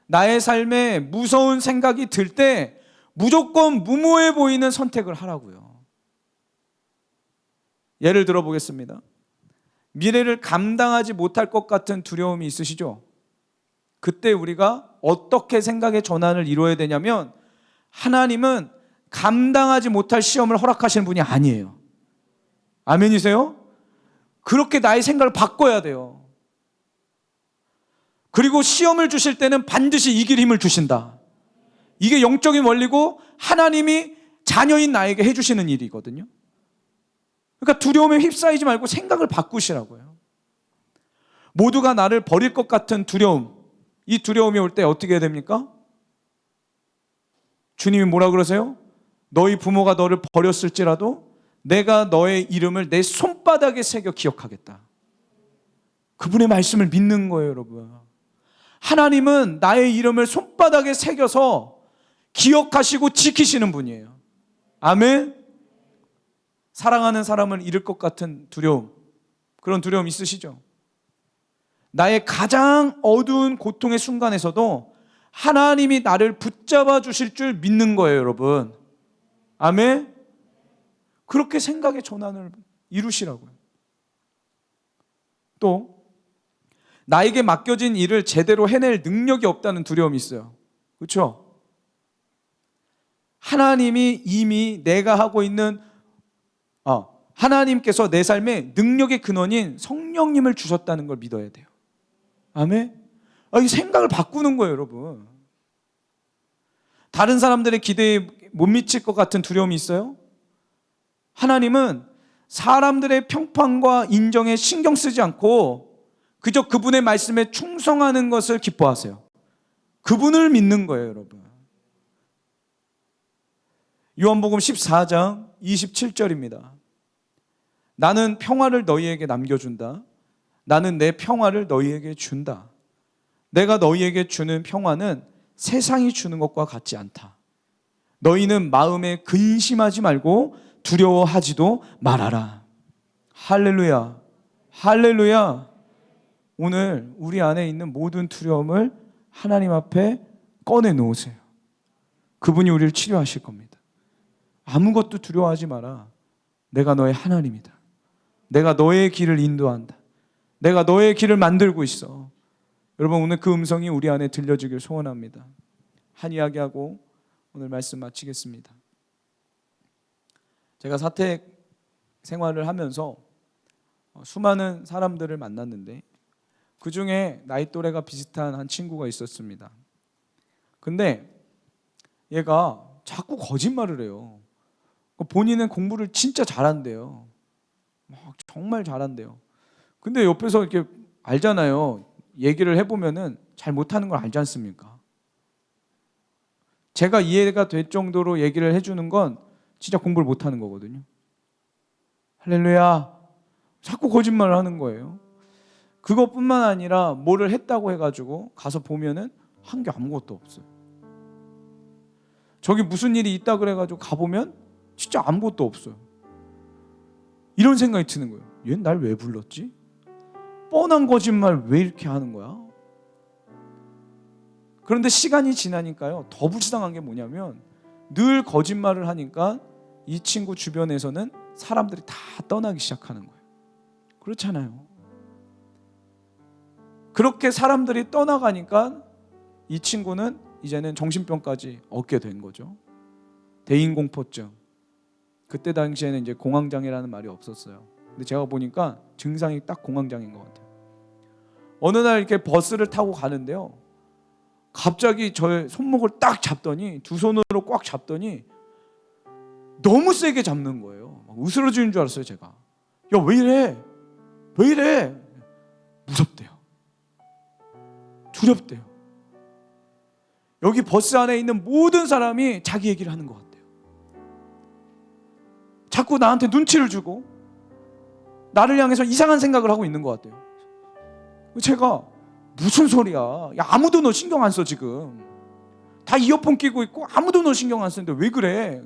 나의 삶에 무서운 생각이 들 때 무조건 무모해 보이는 선택을 하라고요. 예를 들어 보겠습니다. 미래를 감당하지 못할 것 같은 두려움이 있으시죠? 그때 우리가 어떻게 생각의 전환을 이루어야 되냐면, 하나님은 감당하지 못할 시험을 허락하시는 분이 아니에요. 아멘이세요? 그렇게 나의 생각을 바꿔야 돼요. 그리고 시험을 주실 때는 반드시 이길 힘을 주신다. 이게 영적인 원리고 하나님이 자녀인 나에게 해주시는 일이거든요. 그러니까 두려움에 휩싸이지 말고 생각을 바꾸시라고요. 모두가 나를 버릴 것 같은 두려움, 이 두려움이 올 때 어떻게 해야 됩니까? 주님이 뭐라 그러세요? 너희 부모가 너를 버렸을지라도 내가 너의 이름을 내 손바닥에 새겨 기억하겠다. 그분의 말씀을 믿는 거예요, 여러분. 하나님은 나의 이름을 손바닥에 새겨서 기억하시고 지키시는 분이에요. 아멘. 사랑하는 사람을 잃을 것 같은 두려움, 그런 두려움 있으시죠? 나의 가장 어두운 고통의 순간에서도 하나님이 나를 붙잡아 주실 줄 믿는 거예요, 여러분. 아멘. 그렇게 생각의 전환을 이루시라고요. 또 나에게 맡겨진 일을 제대로 해낼 능력이 없다는 두려움이 있어요. 그렇죠? 하나님이 이미 내가 하고 있는 하나님께서 내 삶에 능력의 근원인 성령님을 주셨다는 걸 믿어야 돼요. 아멘. 이 생각을 바꾸는 거예요, 여러분. 다른 사람들의 기대에 못 미칠 것 같은 두려움이 있어요? 하나님은 사람들의 평판과 인정에 신경 쓰지 않고 그저 그분의 말씀에 충성하는 것을 기뻐하세요. 그분을 믿는 거예요, 여러분. 요한복음 14장 27절입니다. 나는 평화를 너희에게 남겨준다. 나는 내 평화를 너희에게 준다. 내가 너희에게 주는 평화는 세상이 주는 것과 같지 않다. 너희는 마음에 근심하지 말고 두려워하지도 말아라. 할렐루야. 할렐루야. 오늘 우리 안에 있는 모든 두려움을 하나님 앞에 꺼내 놓으세요. 그분이 우리를 치료하실 겁니다. 아무것도 두려워하지 마라. 내가 너의 하나님이다. 내가 너의 길을 인도한다. 내가 너의 길을 만들고 있어. 여러분, 오늘 그 음성이 우리 안에 들려주길 소원합니다. 한 이야기하고 오늘 말씀 마치겠습니다. 제가 사택 생활을 하면서 수많은 사람들을 만났는데 그 중에 나이 또래가 비슷한 한 친구가 있었습니다. 근데 얘가 자꾸 거짓말을 해요. 본인은 공부를 진짜 잘한대요. 정말 잘한대요. 근데 옆에서 이렇게 알잖아요. 얘기를 해보면은 잘 못하는 걸 알지 않습니까? 제가 이해가 될 정도로 얘기를 해주는 건 진짜 공부를 못하는 거거든요. 할렐루야. 자꾸 거짓말을 하는 거예요. 그것뿐만 아니라 뭐를 했다고 해가지고 가서 보면은 한 게 아무것도 없어요. 저기 무슨 일이 있다 그래가지고 가보면 진짜 아무것도 없어요. 이런 생각이 드는 거예요. 얘는 날 왜 불렀지? 뻔한 거짓말 왜 이렇게 하는 거야? 그런데 시간이 지나니까요, 더 불쌍한 게 뭐냐면 늘 거짓말을 하니까 이 친구 주변에서는 사람들이 다 떠나기 시작하는 거예요. 그렇잖아요. 그렇게 사람들이 떠나가니까 이 친구는 이제는 정신병까지 얻게 된 거죠. 대인공포증. 그때 당시에는 이제 공황장애라는 말이 없었어요. 근데 제가 보니까 증상이 딱 공황장애인 것 같아요. 어느 날 이렇게 버스를 타고 가는데요, 갑자기 저의 손목을 딱 잡더니, 두 손으로 꽉 잡더니 너무 세게 잡는 거예요. 막 으스러지는 줄 알았어요, 제가. 야, 왜 이래? 왜 이래? 무섭대요. 두렵대요. 여기 버스 안에 있는 모든 사람이 자기 얘기를 하는 것 같아요. 자꾸 나한테 눈치를 주고 나를 향해서 이상한 생각을 하고 있는 것 같아요. 제가 무슨 소리야? 야, 아무도 너 신경 안 써 지금. 다 이어폰 끼고 있고 아무도 너 신경 안 쓰는데 왜 그래?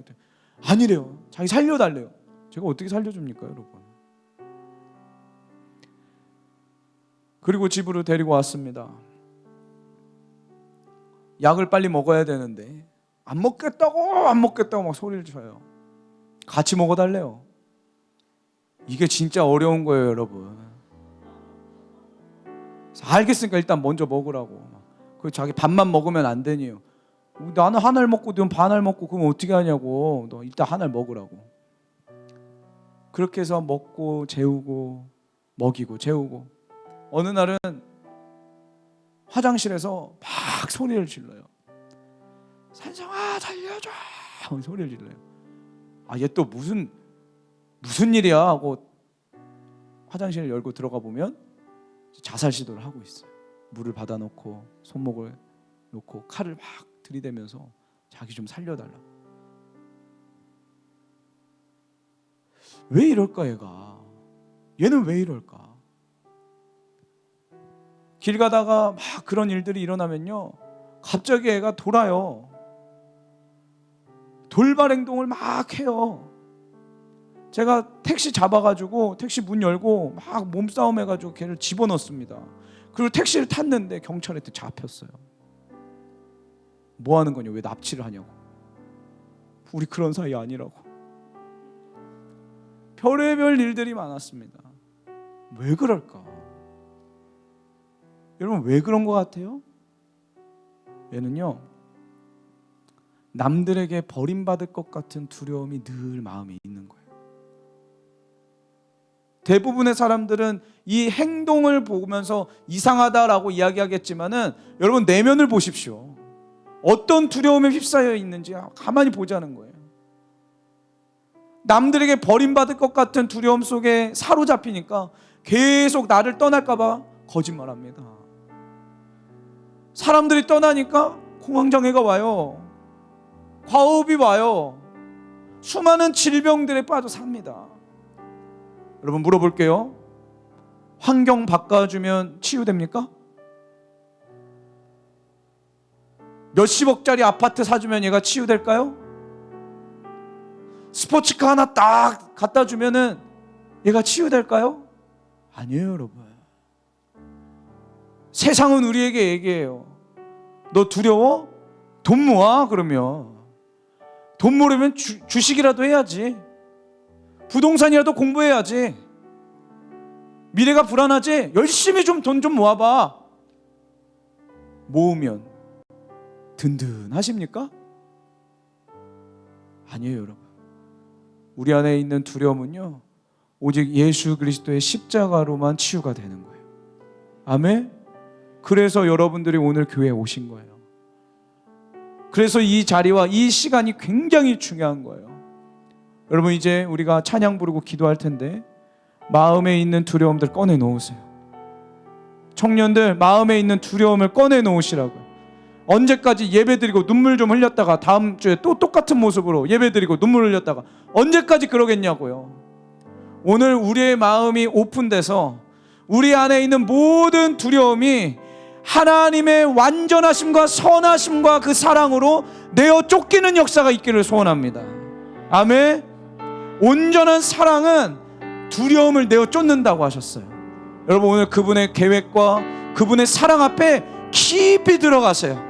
아니래요. 자기 살려달래요. 제가 어떻게 살려줍니까, 여러분? 그리고 집으로 데리고 왔습니다. 약을 빨리 먹어야 되는데 안 먹겠다고 막 소리를 쳐요. 같이 먹어달래요. 이게 진짜 어려운 거예요, 여러분. 알겠으니까 일단 먼저 먹으라고. 그 자기 반만 먹으면 안 되니요. 나는 하나를 먹고 넌 반을 먹고 그럼 어떻게 하냐고. 너 일단 하나를 먹으라고. 그렇게 해서 먹고 재우고 먹이고 재우고, 어느 날은 화장실에서 막 소리를 질러요. 산성아 살려줘! 소리를 질러요. 얘 또 무슨 무슨 일이야 하고 화장실을 열고 들어가 보면 자살 시도를 하고 있어요. 물을 받아놓고 손목을 놓고 칼을 막 들이대면서 자기 좀 살려달라고. 왜 이럴까 얘는 왜 이럴까? 길 가다가 막 그런 일들이 일어나면요 갑자기 애가 돌아요. 돌발 행동을 막 해요. 제가 택시 잡아가지고 택시 문 열고 막 몸싸움 해가지고 걔를 집어넣습니다. 그리고 택시를 탔는데 경찰한테 잡혔어요. 뭐 하는 거냐, 왜 납치를 하냐고. 우리 그런 사이 아니라고. 별의별 일들이 많았습니다. 왜 그럴까? 여러분 왜 그런 것 같아요? 얘는요 남들에게 버림받을 것 같은 두려움이 늘 마음에 있는 거예요. 대부분의 사람들은 이 행동을 보면서 이상하다라고 이야기하겠지만은 여러분 내면을 보십시오. 어떤 두려움에 휩싸여 있는지 가만히 보자는 거예요. 남들에게 버림받을 것 같은 두려움 속에 사로잡히니까 계속 나를 떠날까 봐 거짓말합니다. 사람들이 떠나니까 공황장애가 와요. 과호흡이 와요. 수많은 질병들에 빠져 삽니다. 여러분 물어볼게요. 환경 바꿔주면 치유됩니까? 몇십억짜리 아파트 사주면 얘가 치유될까요? 스포츠카 하나 딱 갖다 주면은 얘가 치유될까요? 아니에요, 여러분. 세상은 우리에게 얘기해요. 너 두려워? 돈 모아. 그러면 돈 모으려면 주식이라도 해야지. 부동산이라도 공부해야지. 미래가 불안하지? 열심히 좀 돈 좀 모아봐. 모으면 든든하십니까? 아니에요, 여러분. 우리 안에 있는 두려움은요 오직 예수 그리스도의 십자가로만 치유가 되는 거예요. 아멘. 그래서 여러분들이 오늘 교회에 오신 거예요. 그래서 이 자리와 이 시간이 굉장히 중요한 거예요. 여러분 이제 우리가 찬양 부르고 기도할 텐데 마음에 있는 두려움들 꺼내 놓으세요. 청년들 마음에 있는 두려움을 꺼내 놓으시라고요. 언제까지 예배드리고 눈물 좀 흘렸다가 다음 주에 또 똑같은 모습으로 예배드리고 눈물 흘렸다가 언제까지 그러겠냐고요. 오늘 우리의 마음이 오픈돼서 우리 안에 있는 모든 두려움이 하나님의 완전하심과 선하심과 그 사랑으로 내어 쫓기는 역사가 있기를 소원합니다. 아멘. 온전한 사랑은 두려움을 내어 쫓는다고 하셨어요. 여러분 오늘 그분의 계획과 그분의 사랑 앞에 깊이 들어가세요.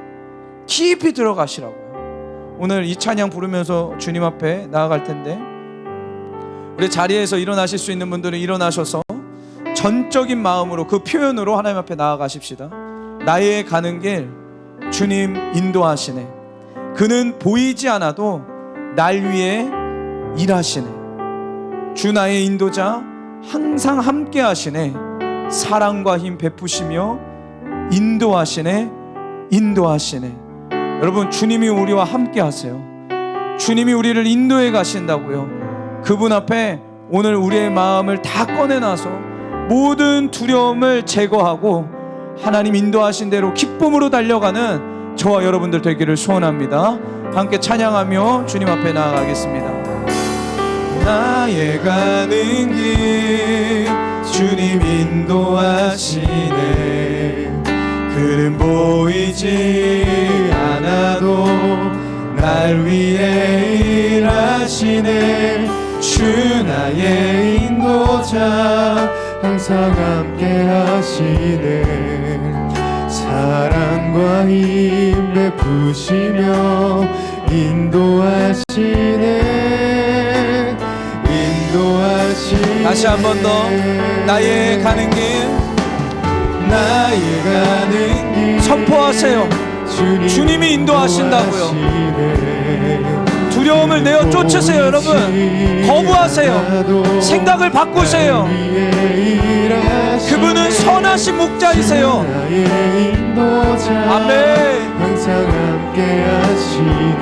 깊이 들어가시라고요. 오늘 이 찬양 부르면서 주님 앞에 나아갈 텐데 우리 자리에서 일어나실 수 있는 분들은 일어나셔서 전적인 마음으로 그 표현으로 하나님 앞에 나아가십시다. 나의 가는 길 주님 인도하시네. 그는 보이지 않아도 날 위해 일하시네. 주 나의 인도자 항상 함께 하시네. 사랑과 힘 베푸시며 인도하시네. 인도하시네. 여러분 주님이 우리와 함께 하세요. 주님이 우리를 인도해 가신다고요. 그분 앞에 오늘 우리의 마음을 다 꺼내놔서 모든 두려움을 제거하고 하나님 인도하신 대로 기쁨으로 달려가는 저와 여러분들 되기를 소원합니다. 함께 찬양하며 주님 앞에 나아가겠습니다. 나의 가는 길 주님 인도하시네. 그는 보이지 않아도 날 위해 일하시네. 주 나의 인도자 항상 함께 하시네. 사랑과 힘 베푸시며 인도하시네. 인도하시네. 다시 한 번 더. 나의 가는 길 나의 가는 길 선포하세요. 주님이 인도하신다고요. 두려움을 내어 쫓으세요. 여러분 거부하세요. 생각을 바꾸세요. 그분은 선하신 목자이세요. 아멘.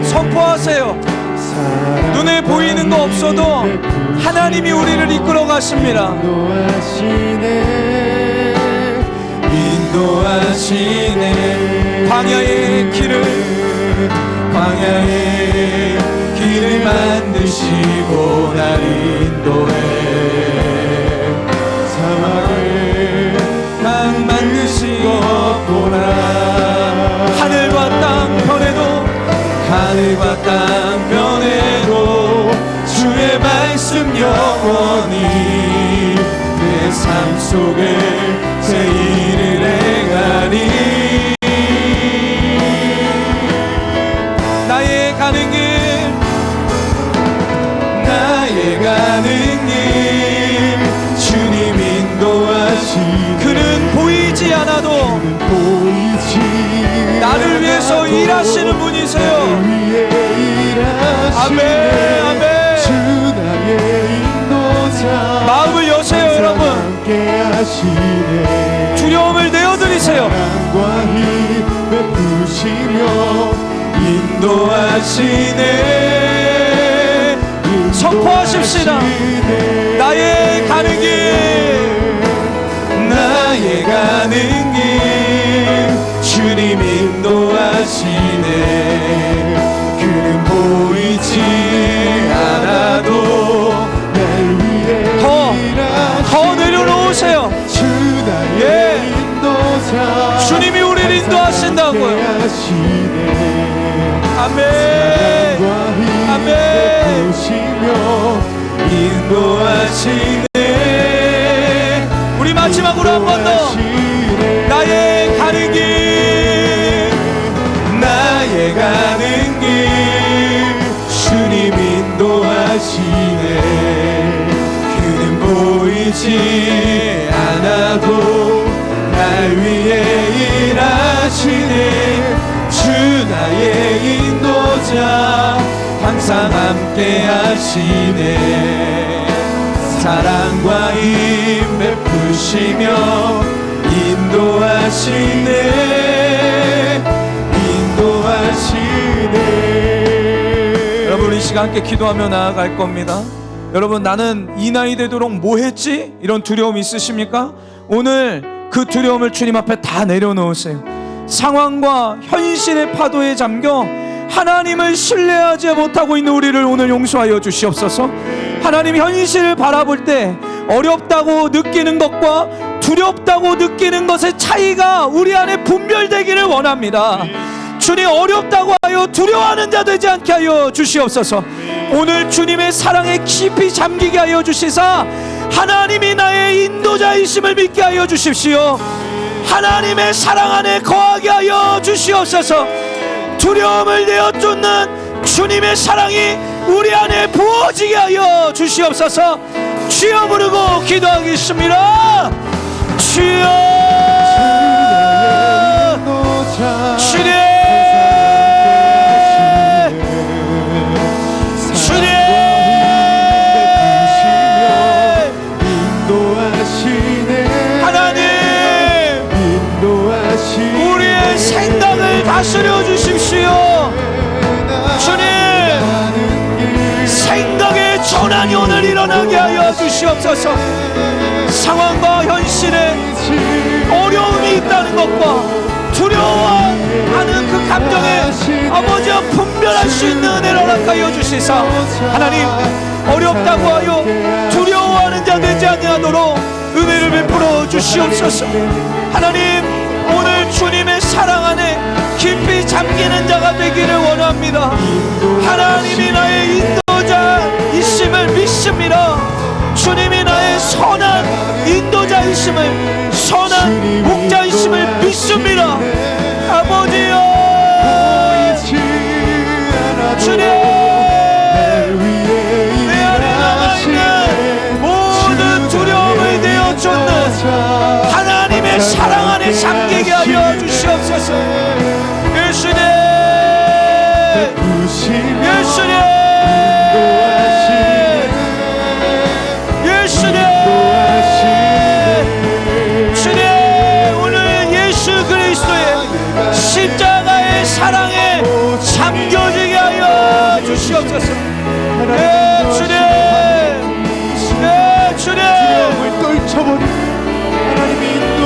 선포하세요. 눈에 보이는 거 없어도 하나님이 우리를 이끌어 가십니다. 인도하시네. 광야의 길을 만드시고 날 인도해. 사막을 강 만드시고 하늘과 땅 변해도 주의 말씀 영원히 내 삶 속에 제 일을 행하리. 나의 가는 길 주님 인도하시. 그는 보이지 않아도 나를 위해서 일하시는 분이세요. 아멘, 아멘. 주 나의 인도자. 마음을 여세요, 여러분. 두려움을 내어드리세요. 인도하시네. 선포하십시다. 나의 가는 길 주님 인도하시네. 그는 보이지 않아도 날 위해 더 내려놓으세요. 예. 주님이 우리를 인도하신다고요. 아멘, 아멘. 인도하시네. 우리 마지막으로 한 번 더. 나의 가는 길 주님 인도하시네. 그는 보이지 않아도 날 위해 일하시네. 주 나의 인도자 항상 함께 하시네. 사랑과 힘 베푸시며 인도하시네. 여러분 이 시간 함께 기도하며 나아갈 겁니다. 여러분 나는 이 나이 되도록 뭐 했지? 이런 두려움 있으십니까? 오늘 그 두려움을 주님 앞에 다 내려놓으세요. 상황과 현실의 파도에 잠겨 하나님을 신뢰하지 못하고 있는 우리를 오늘 용서하여 주시옵소서. 하나님 현실을 바라볼 때 어렵다고 느끼는 것과 두렵다고 느끼는 것의 차이가 우리 안에 분별되기를 원합니다. 주님 어렵다고 하여 두려워하는 자 되지 않게 하여 주시옵소서. 오늘 주님의 사랑에 깊이 잠기게 하여 주시사 하나님이 나의 인도자이심을 믿게 하여 주십시오. 하나님의 사랑 안에 거하게 하여 주시옵소서. 두려움을 내어쫓는 주님의 사랑이 우리 안에 부어지게 하여 주시옵소서. 주여 부르고 기도하겠습니다. 주여, 주님, 주님, 하나님, 우리의 생각을 다스려 주십시오. 주님, 생각의 전환이 오늘 일어나게 하여 주시옵소서. 상황과 현실에 어려움이 있다는 것과 두려워하는 그 감정에 아버지와 분별할 수 있는 은혜를 허락하여 주시사 하나님 어렵다고 하여 두려워하는 자 되지 아니하도록 은혜를 베풀어 주시옵소서. 하나님 오늘 주님의 사랑 안에 깊이 잠기는 자가 되기를 원합니다. 하나님이 나의 인도자이심을 믿습니다. 주님이 나의 선한 인도자이심을, 선한 목자이심을 믿습니다. 아버지여, 주님, 내 안에 남아있는 모든 두려움을 내어쫓는 하나님의 사랑 안에 잠기게 하여 주시옵소서. 예수님, 예수님, 십자가의 사랑에 잠겨지게 하여 주시옵소서. 예 주님, 예 주님, 두려움을 떨쳐버리고 하나님의 인도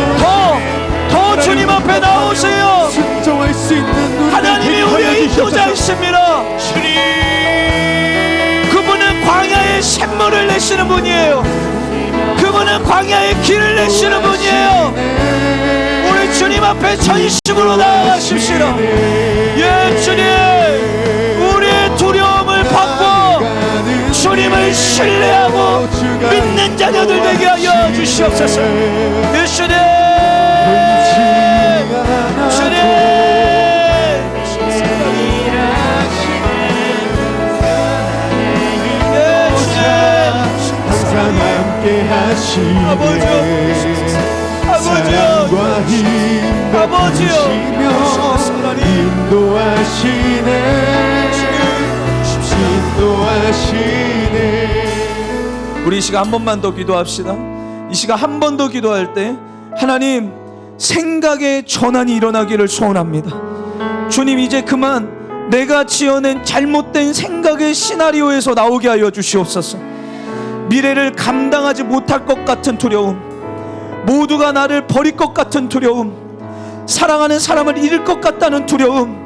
더 주님 앞에 나오세요. 순종할 수 있는 하나님이 우리의 인도자이십니다. 주님, 그분은 광야에 샘물을 내시는 분이에요. 그분은 광야에 길을 내시는 분이에요. 우리 주님 앞에 전심으로 나아가십시다. 예 주님, 우리의 두려움을 받고 주님을 신뢰하고 믿는 자녀들 되게 하여 주시옵소서. 예 주님, 주님, 함께 하시네. 아버지요, 사랑과 힘 아버지요, 인도하시네. 우리 이 시간 한 번만 더 기도합시다. 이 시간 한 번 더 기도할 때 하나님, 생각의 전환이 일어나기를 소원합니다. 주님, 이제 그만 내가 지어낸 잘못된 생각의 시나리오에서 나오게 하여 주시옵소서. 미래를 감당하지 못할 것 같은 두려움, 모두가 나를 버릴 것 같은 두려움, 사랑하는 사람을 잃을 것 같다는 두려움,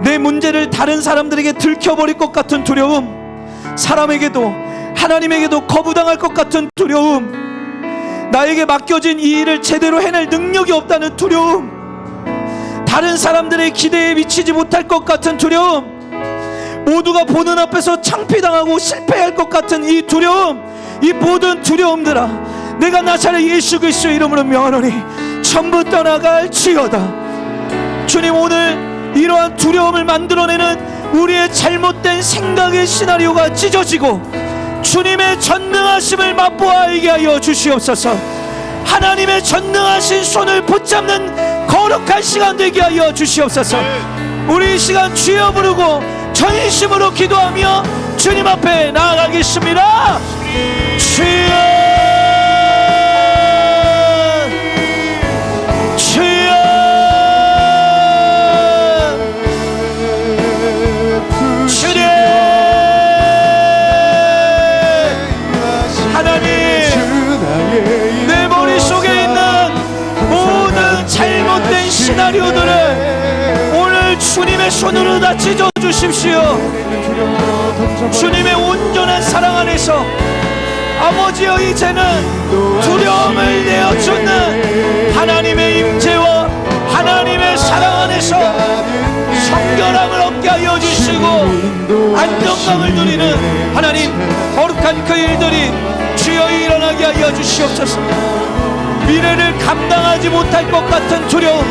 내 문제를 다른 사람들에게 들켜버릴 것 같은 두려움, 사람에게도 하나님에게도 거부당할 것 같은 두려움, 나에게 맡겨진 이 일을 제대로 해낼 능력이 없다는 두려움, 다른 사람들의 기대에 미치지 못할 것 같은 두려움, 모두가 보는 앞에서 창피당하고 실패할 것 같은 이 두려움, 이 모든 두려움들아, 내가 나사렛 예수 그리스도의 이름으로 명하노니 전부 떠나갈지어다. 주님, 오늘 이러한 두려움을 만들어내는 우리의 잘못된 생각의 시나리오가 찢어지고 주님의 전능하심을 맛보아 알게 하여 주시옵소서. 하나님의 전능하신 손을 붙잡는 거룩한 시간 되게 하여 주시옵소서. 우리 이 시간 주여 부르고 전심으로 기도하며 주님 앞에 나아가겠습니다. 주여, 주여, 주님, 하나님, 내 머릿속에 있는 모든 잘못된 시나리오들을 오늘 주님의 손으로 다 찢어 주십시오. 주님의 온전한 사랑 안에서 아버지여, 이제는 두려움을 내어쫓는 하나님의 임재와 하나님의 사랑 안에서 성결함을 얻게 하여 주시고 안정감을 누리는 하나님, 거룩한 그 일들이 주여 일어나게 하여 주시옵소서. 미래를 감당하지 못할 것 같은 두려움,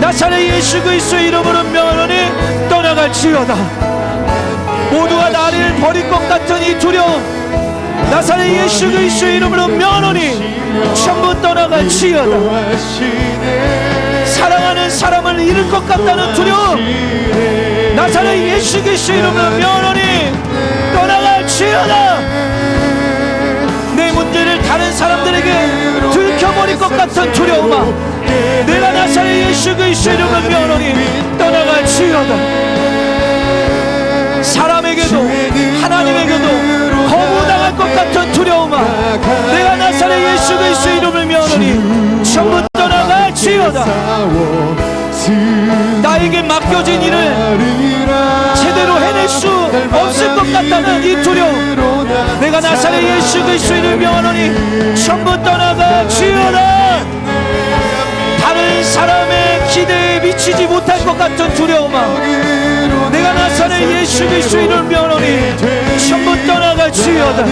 나사렛 예수 그리스도의 이름으로 명하노니 떠나갈지어다. 모두가 나를 버릴 것 같은 이 두려움, 나사렛 예수 그리스도의 이름으로 명하노니 전부 떠나갈지어다. 사랑하는 사람을 잃을 것 같다는 두려움, 나사렛 예수 그리스도의 이름으로 명하노니 떠나갈지어다. 내 문제를 다른 사람들에게 들켜버릴 것 같은 두려움아, 내가 나사렛 예수 그리스도의 이름으로 명하노니 떠나갈지어다. 사람에게도 하나님에게도 거부당할 것 같은 두려움아, 내가 나사렛 예수 그리스도의 이름을 명하노니 전부 떠나갈지어다. 나에게 맡겨진 일을 제대로 해낼 수 없을 것 같다는 이 두려움, 내가 나사렛 예수 그리스도의 이름을 명하노니 전부 떠나갈지어다. 다른 사람의 기대에 미치지 못할 것 같은 두려움아, 내가 나사렛 예수 그리스도의 이름을 명하노니 전부 떠나갈지어다.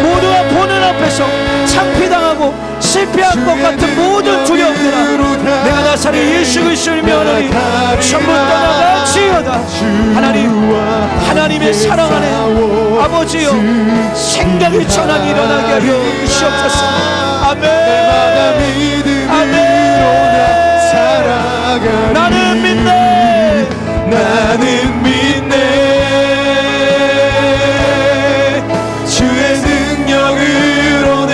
모두가 보는 앞에서 창피당하고 실패할 것 같은 모든 두려움들아, 내가 나사렛 예수 그리스도를 명하노니 전부 떠나갈지어다. 하나님, 하나님의 사랑 안에 아버지여, 생각의 전환이 일어나게 하여 주시옵소서. 아멘, 아멘. 나는 믿네, 나는 믿네. 주의 능력으로 내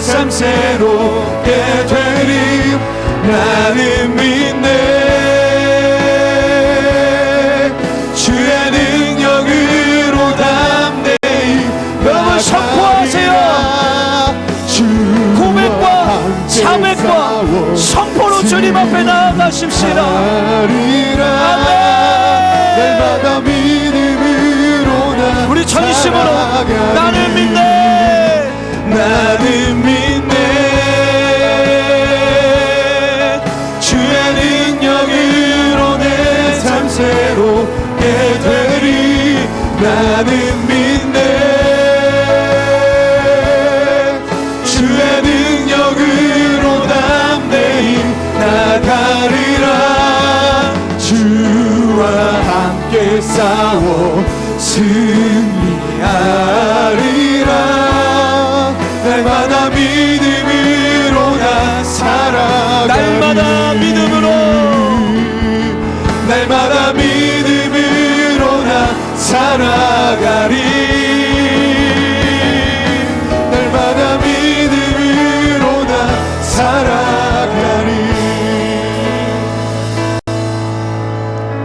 삶 새롭게 되리. 나는 믿네, 주의 능력으로 다 인도하십시다. 하리라. 날마다 믿음으로 나 우리 전심으로 살아가리. 나는 믿네. 나는 믿네. 주의 능력으로 내 삶 새롭게 되리. 나는 믿네. 주의 능력으로 담대히 나가리라. 주와 함께 싸워 승리하리라. 날마다 믿음으로 나 살아가리. 날마다 믿음으로, 날마다 믿음으로 나 살아가리. 날마다 믿음으로 나 살아가리.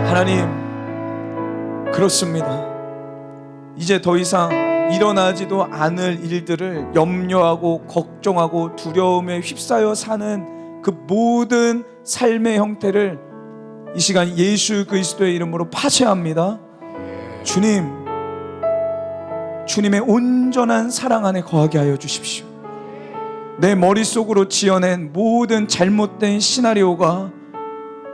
하나님, 그렇습니다. 이제 더 이상 일어나지도 않을 일들을 염려하고 걱정하고 두려움에 휩싸여 사는 그 모든 삶의 형태를 이 시간 예수 그리스도의 이름으로 파쇄합니다. 주님, 주님의 온전한 사랑 안에 거하게 하여 주십시오. 내 머릿속으로 지어낸 모든 잘못된 시나리오가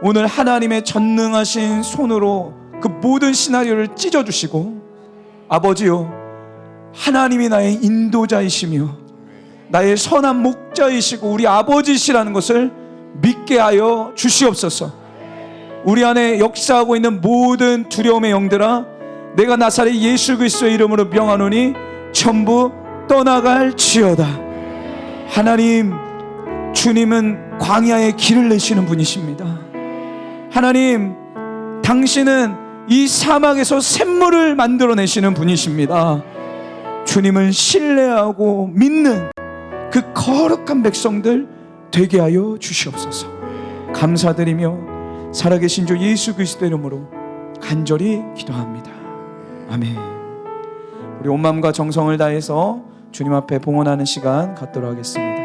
오늘 하나님의 전능하신 손으로 그 모든 시나리오를 찢어주시고, 아버지요, 하나님이 나의 인도자이시며 나의 선한 목자이시고 우리 아버지시라는 것을 믿게 하여 주시옵소서. 우리 안에 역사하고 있는 모든 두려움의 영들아, 내가 나사렛 예수 그리스도의 이름으로 명하노니 전부 떠나갈지어다. 하나님, 주님은 광야에 길을 내시는 분이십니다. 하나님, 당신은 이 사막에서 샘물을 만들어내시는 분이십니다. 주님을 신뢰하고 믿는 그 거룩한 백성들 되게 하여 주시옵소서. 감사드리며 살아계신 주 예수 그리스도 이름으로 간절히 기도합니다. 아멘. 우리 온 마음과 정성을 다해서 주님 앞에 봉헌하는 시간 갖도록 하겠습니다.